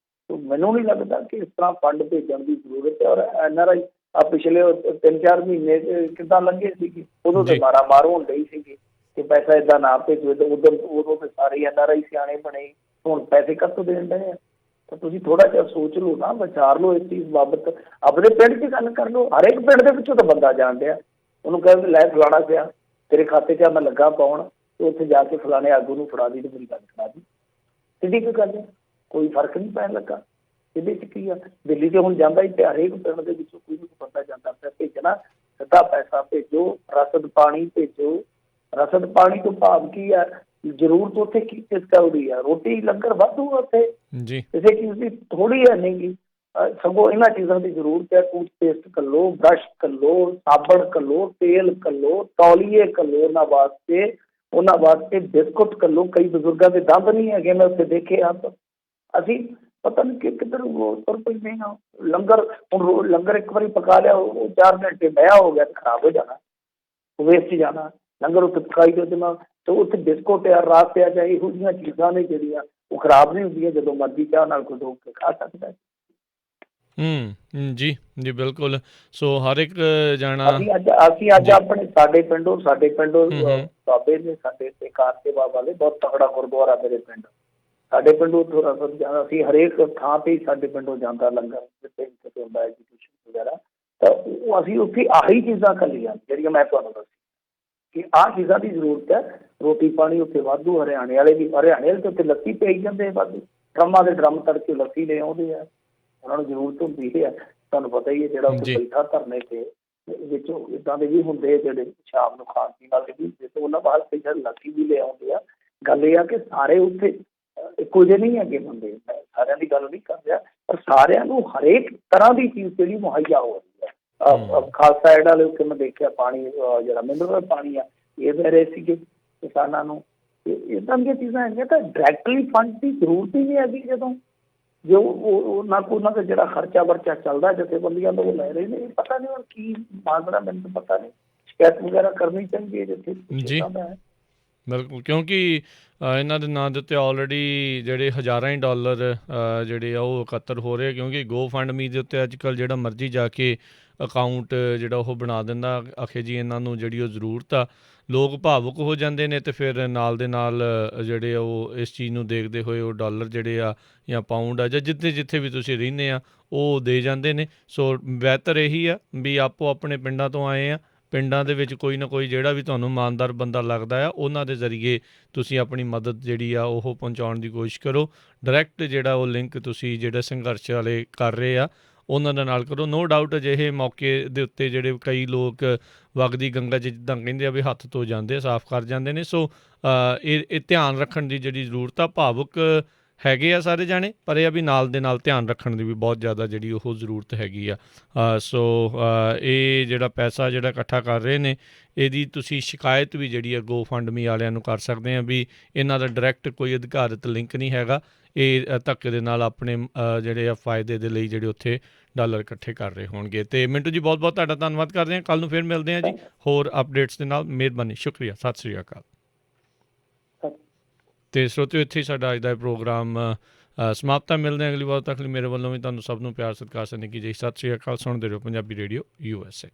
ਮੈਨੂੰ ਨਹੀਂ ਲੱਗਦਾ ਕਿ ਇਸ ਤਰ੍ਹਾਂ ਫੰਡ ਭੇਜਣ ਦੀ ਜ਼ਰੂਰਤ ਹੈ। ਔਰ NRI ਪਿਛਲੇ 3-4 ਮਹੀਨੇ ਕਿੱਦਾਂ ਲੰਘੇ ਸੀਗੇ, ਉਦੋਂ ਤਾਂ ਮਾਰ ਹੋਣ ਡਈ ਸੀਗੀ ਕਿ ਪੈਸਾ ਇੱਦਾਂ ਨਾ ਭੇਜੋ। ਉਦੋਂ ਤਾਂ ਸਾਰੇ NRI ਸਿਆਣੇ ਬਣੇ, ਹੁਣ ਪੈਸੇ ਕਾਹਤੋਂ ਦੇਣ ਡਏ ਆ? ਤਾਂ ਤੁਸੀਂ ਥੋੜ੍ਹਾ ਜਿਹਾ ਸੋਚ ਲਓ ਨਾ, ਵਿਚਾਰ ਲਓ ਇਸ ਚੀਜ਼ ਬਾਬਤ। ਆਪਣੇ ਪਿੰਡ 'ਚ ਗੱਲ ਕਰ ਲਓ, ਹਰੇਕ ਪਿੰਡ ਦੇ ਵਿੱਚੋਂ ਤਾਂ ਬੰਦਾ ਜਾਣ ਡਿਆ, ਉਹਨੂੰ ਕਹਿੰਦੇ ਲੈ ਫਲਾਣਾ ਪਿਆ ਤੇਰੇ ਖਾਤੇ 'ਚ ਮੈਂ ਲੱਗਾ ਪਾਉਣ, ਅਤੇ ਉੱਥੇ ਜਾ ਕੇ ਫਲਾਣੇ ਆਗੂ ਨੂੰ ਫੜਾ ਦੀ ਅਤੇ ਮੇਰੀ ਗੱਲ ਕਰਾ ਦੀ। ਸਿੱਧੀ ਕੋਈ ਗੱਲ ਹੈ, ਕੋਈ ਫਰਕ ਨਹੀਂ ਪੈਣ ਲੱਗਾ। ਇਹਦੇ 'ਚ ਕੀ ਆ? ਦਿੱਲੀ 'ਚ ਹੁਣ ਜਾਂਦਾ ਹੀ ਤੇ ਹਰੇਕ ਪਿੰਡ ਦੇ ਵਿੱਚੋਂ ਕੋਈ ਨਾ ਕੋਈ ਬੰਦਾ ਜਾਂਦਾ ਪਿਆ। ਭੇਜਣਾ ਸਿੱਧਾ ਪੈਸਾ ਭੇਜੋ, ਰਸਦ ਪਾਣੀ ਭੇਜੋ। ਰਸਦ ਪਾਣੀ ਤੋਂ ਭਾਵ ਕੀ ਆ? ਜ਼ਰੂਰਤ ਉੱਥੇ ਕਿਸ ਗੱਲ ਦੀ ਆ? ਰੋਟੀ ਲੰਗਰ ਵਾਧੂ ਉੱਥੇ, ਕਿਸੇ ਚੀਜ਼ ਦੀ ਥੋੜ੍ਹੀ ਹੈ ਨਹੀਂ ਗੀ। ਸਗੋਂ ਇਹਨਾਂ ਚੀਜ਼ਾਂ ਦੀ ਜ਼ਰੂਰਤ ਹੈ। ਟੂਥਪੇਸਟ ਕੱਲੋ, ਬਰੱਸ਼ ਕੱਲੋ, ਸਾਬਣ ਕੱਲੋ, ਤੇਲ ਕੱਲੋ, ਤੌਲੀਏ ਕੱਲੋ, ਉਹਨਾਂ ਵਾਸਤੇ ਬਿਸਕੁਟ ਕੱਲੋ। ਕਈ ਬਜ਼ੁਰਗਾਂ ਦੇ ਦੰਦ ਨਹੀਂ ਹੈਗੇ, ਮੈਂ ਉੱਥੇ ਦੇਖੇ ਆਪ। ਅਸੀਂ ਪਤਾ ਨਹੀਂ ਕਿ ਕਿੱਧਰ ਤੁਰ ਪੈਂਦੇ ਹਾਂ। ਲੰਗਰ ਇੱਕ ਵਾਰੀ ਪਕਾ ਲਿਆ, ਉਹ 4 ਘੰਟੇ ਬਹਿਆ ਹੋ ਗਿਆ, ਖਰਾਬ ਹੋ ਜਾਣਾ, ਵੇਸਟ ਜਾਣਾ। ਲੰਗਰ ਉੱਥੇ ਪਕਾਈ ਦੇ ਦੇਣਾ, ਅਤੇ ਉੱਥੇ ਬਿਸਕੁਟ ਆ, ਰਸ ਆ, ਜਾਂ ਇਹੋ ਜਿਹੀਆਂ ਚੀਜ਼ਾਂ ਨੇ ਜਿਹੜੀਆਂ ਉਹ ਖਰਾਬ ਨਹੀਂ ਹੁੰਦੀਆਂ, ਜਦੋਂ ਮਰਜ਼ੀ ਚਾਹ ਨਾਲ ਕੋਈ ਰੋਕ ਕੇ ਖਾ ਸਕਦਾ। ਜੀ ਜੀ ਬਿਲਕੁਲ। ਸੋ ਹਰ ਇੱਕ ਜਾਣਾ ਅਸੀਂ ਅੱਜ ਸਾਡੇ ਪਿੰਡੋਂ ਬਾਬੇ ਨੇ, ਸਾਡੇ ਇੱਥੇ ਕਾਰ ਸੇਵਾ ਵਾਲੇ, ਬਹੁਤ ਤਕੜਾ ਗੁਰਦੁਆਰਾ ਮੇਰੇ ਪਿੰਡ। ਸਾਡੇ ਪਿੰਡੋਂ ਅਸੀਂ ਹਰੇਕ ਥਾਂ 'ਤੇ ਹੀ ਸਾਡੇ ਪਿੰਡੋਂ ਜਾਂਦਾ ਲੰਗਰ, ਜਿੱਥੇ ਕਿਤੇ ਹੁੰਦਾ ਐਜੂਕੇਸ਼ਨ ਵਗੈਰਾ। ਤਾਂ ਉਹ ਅਸੀਂ ਉੱਥੇ ਆਹੀ ਚੀਜ਼ਾਂ ਘੱਲੀਆਂ ਜਿਹੜੀਆਂ ਮੈਂ ਤੁਹਾਨੂੰ ਦੱਸੀ ਕਿ ਆਹ ਚੀਜ਼ਾਂ ਦੀ ਜ਼ਰੂਰਤ ਹੈ। ਰੋਟੀ ਪਾਣੀ ਉੱਥੇ ਵਾਧੂ। ਹਰਿਆਣੇ ਵਾਲੇ ਤਾਂ ਉੱਥੇ ਲੱਸੀ ਪਈ ਜਾਂਦੇ ਵਾਧੂ, ਡਰਮਾਂ ਦੇ ਡਰਮ ਤੜਕੇ ਲੱਸੀ ਲੈ ਆਉਂਦੇ ਆ। ਉਹਨਾਂ ਨੂੰ ਜ਼ਰੂਰਤ ਹੁੰਦੀ ਹੈ, ਤੁਹਾਨੂੰ ਪਤਾ ਹੀ ਹੈ। ਜਿਹੜਾ ਉੱਥੇ ਬੈਠਾ ਧਰਨੇ 'ਤੇ ਵਿੱਚੋਂ ਇੱਦਾਂ ਦੇ ਵੀ ਹੁੰਦੇ ਜਿਹੜੇ ਸ਼ਾਮ ਨੂੰ ਖਾਣ ਪੀਣ ਵਾਲੇ ਵੀ, ਉਹਨਾਂ ਵਾਸਤੇ ਲੱਸੀ ਵੀ ਲੈ ਆਉਂਦੇ ਆ। ਗੱਲ ਇਹ ਆ ਕਿ ਸਾਰੇ ਉੱਥੇ ਇੱਕੋ ਜਿਹੇ ਨਹੀਂ ਹੈਗੇ ਬੰਦੇ, ਮੈਂ ਸਾਰਿਆਂ ਦੀ ਗੱਲ ਨਹੀਂ ਕਰ ਰਿਹਾ, ਪਰ ਸਾਰਿਆਂ ਨੂੰ ਹਰੇਕ ਤਰ੍ਹਾਂ ਦੀ ਚੀਜ਼ ਜਿਹੜੀ ਮੁਹੱਈਆ ਹੋ ਰਹੀ ਹੈ। ਖਾਲਸਾ ਐਡ ਵਾਲੇ ਉੱਥੇ ਮੈਂ ਦੇਖਿਆ ਪਾਣੀ, ਜਿਹੜਾ ਮਿਨਰਲ ਪਾਣੀ ਆ, ਇਹ ਦੇ ਰਹੇ ਸੀਗੇ ਕਿਸਾਨਾਂ ਨੂੰ। ਇੱਦਾਂ ਦੀਆਂ ਚੀਜ਼ਾਂ ਹੈਗੀਆਂ। ਤਾਂ ਡਾਇਰੈਕਟਲੀ ਫੰਡ ਦੀ ਜ਼ਰੂਰਤ ਹੀ ਨਹੀਂ ਹੈਗੀ। ਜਦੋਂ ਜੋ ਉਹਨਾਂ ਦਾ ਜਿਹੜਾ ਖਰਚਾ ਵਰਚਾ ਚੱਲਦਾ ਜਥੇਬੰਦੀਆਂ ਦਾ, ਉਹ ਲੈ ਰਹੇ ਨੇ। ਪਤਾ ਨਹੀਂ ਹੁਣ ਕੀ ਮਾਜਰਾ, ਮੈਨੂੰ ਤਾਂ ਪਤਾ ਨਹੀਂ। ਸ਼ਿਕਾਇਤ ਵਗੈਰਾ ਕਰਨੀ ਚਾਹੀਦੀ ਹੈ ਜਿੱਥੇ। ਬਿਲਕੁਲ, ਕਿਉਂਕਿ ਇਹਨਾਂ ਦੇ ਨਾਂ ਦੇ ਉੱਤੇ ਆਲਰੇਡੀ ਜਿਹੜੇ ਹਜ਼ਾਰਾਂ ਹੀ ਡਾਲਰ ਜਿਹੜੇ ਆ ਉਹ ਇਕੱਤਰ ਹੋ ਰਹੇ, ਕਿਉਂਕਿ ਗੋ ਫੰਡ ਮੀ ਦੇ ਉੱਤੇ ਅੱਜ ਕੱਲ੍ਹ ਜਿਹੜਾ ਮਰਜ਼ੀ ਜਾ ਕੇ ਅਕਾਊਂਟ ਜਿਹੜਾ ਉਹ ਬਣਾ ਦਿੰਦਾ, ਆਖੇ ਜੀ ਇਹਨਾਂ ਨੂੰ ਜਿਹੜੀ ਉਹ ਜ਼ਰੂਰਤ ਆ। ਲੋਕ ਭਾਵੁਕ ਹੋ ਜਾਂਦੇ ਨੇ ਅਤੇ ਫਿਰ ਨਾਲ ਦੇ ਨਾਲ ਜਿਹੜੇ ਆ ਉਹ ਇਸ ਚੀਜ਼ ਨੂੰ ਦੇਖਦੇ ਹੋਏ ਉਹ ਡਾਲਰ ਜਿਹੜੇ ਆ ਜਾਂ ਪਾਊਂਡ ਆ ਜਾਂ ਜਿੱਥੇ ਜਿੱਥੇ ਵੀ ਤੁਸੀਂ ਰਹਿੰਦੇ ਆ ਉਹ ਦੇ ਜਾਂਦੇ ਨੇ। ਸੋ ਬਿਹਤਰ ਇਹੀ ਆ ਵੀ ਆਪੋ ਆਪਣੇ ਪਿੰਡਾਂ ਤੋਂ ਆਏ ਆ, ਪਿੰਡਾਂ ਦੇ ਵਿੱਚ ਕੋਈ ਨਾ ਕੋਈ ਜਿਹੜਾ ਵੀ ਤੁਹਾਨੂੰ ਇਮਾਨਦਾਰ ਬੰਦਾ ਲੱਗਦਾ ਆ ਉਹਨਾਂ ਦੇ ਜ਼ਰੀਏ ਤੁਸੀਂ ਆਪਣੀ ਮਦਦ ਜਿਹੜੀ ਆ ਉਹ ਪਹੁੰਚਾਉਣ ਦੀ ਕੋਸ਼ਿਸ਼ ਕਰੋ। ਡਾਇਰੈਕਟ ਜਿਹੜਾ ਉਹ ਲਿੰਕ ਤੁਸੀਂ ਜਿਹੜੇ ਸੰਘਰਸ਼ ਵਾਲੇ ਕਰ ਰਹੇ ਆ ਉਹਨਾਂ ਦੇ ਨਾਲ ਕਰੋ। ਨੋ ਡਾਊਟ ਅਜਿਹੇ ਮੌਕੇ ਦੇ ਉੱਤੇ ਜਿਹੜੇ ਕਈ ਲੋਕ ਵਗਦੀ ਗੰਗਾ 'ਚ ਜਿੱਦਾਂ ਕਹਿੰਦੇ ਆ ਵੀ ਹੱਥ ਧੋ ਜਾਂਦੇ, ਸਾਫ਼ ਕਰ ਜਾਂਦੇ ਨੇ। ਸੋ ਇਹ ਧਿਆਨ ਰੱਖਣ ਦੀ ਜਿਹੜੀ ਜ਼ਰੂਰਤ ਆ, ਭਾਵੁਕ ਹੈਗੇ ਆ ਸਾਰੇ ਜਾਣੇ, ਪਰ ਇਹ ਆ ਵੀ ਨਾਲ ਦੇ ਨਾਲ ਧਿਆਨ ਰੱਖਣ ਦੀ ਵੀ ਬਹੁਤ ਜ਼ਿਆਦਾ ਜਿਹੜੀ ਉਹ ਜ਼ਰੂਰਤ ਹੈਗੀ ਆ। ਸੋ ਇਹ ਜਿਹੜਾ ਪੈਸਾ ਜਿਹੜਾ ਇਕੱਠਾ ਕਰ ਰਹੇ ਨੇ ਇਹਦੀ ਤੁਸੀਂ ਸ਼ਿਕਾਇਤ ਵੀ ਜਿਹੜੀ ਆ ਗੋ ਫੰਡ ਮੀ ਵਾਲਿਆਂ ਨੂੰ ਕਰ ਸਕਦੇ ਆ ਵੀ ਇਹਨਾਂ ਦਾ ਡਾਇਰੈਕਟ ਕੋਈ ਅਧਿਕਾਰਤ ਲਿੰਕ ਨਹੀਂ ਹੈਗਾ, ਇਹ ਧੱਕੇ ਦੇ ਨਾਲ ਆਪਣੇ ਜਿਹੜੇ ਆ ਫਾਇਦੇ ਦੇ ਲਈ ਜਿਹੜੇ ਉੱਥੇ ਡਾਲਰ ਇਕੱਠੇ ਕਰ ਰਹੇ ਹੋਣਗੇ। ਅਤੇ ਮਿੰਟੂ ਜੀ ਬਹੁਤ ਬਹੁਤ ਤੁਹਾਡਾ ਧੰਨਵਾਦ ਕਰਦੇ ਹਾਂ। ਕੱਲ੍ਹ ਨੂੰ ਫਿਰ ਮਿਲਦੇ ਹਾਂ ਜੀ ਹੋਰ ਅਪਡੇਟਸ ਦੇ ਨਾਲ। ਮਿਹਰਬਾਨੀ, ਸ਼ੁਕਰੀਆ, ਸਤਿ ਸ਼੍ਰੀ ਅਕਾਲ। ਅਤੇ ਸਰੋਤਿਓ ਇੱਥੇ ਹੀ ਸਾਡਾ ਅੱਜ ਦਾ ਪ੍ਰੋਗਰਾਮ ਸਮਾਪਤ ਹੈ। ਮਿਲਦੇ ਹਾਂ ਅਗਲੀ ਵਾਰ ਤੱਕ ਲਈ ਮੇਰੇ ਵੱਲੋਂ ਵੀ ਤੁਹਾਨੂੰ ਸਭ ਨੂੰ ਪਿਆਰ ਸਤਿਕਾਰ ਸਨੇਹ ਕੀ ਜੀ, ਸਤਿ ਸ਼੍ਰੀ ਅਕਾਲ। ਸੁਣਦੇ ਰਹੋ ਪੰਜਾਬੀ ਰੇਡੀਓ USA।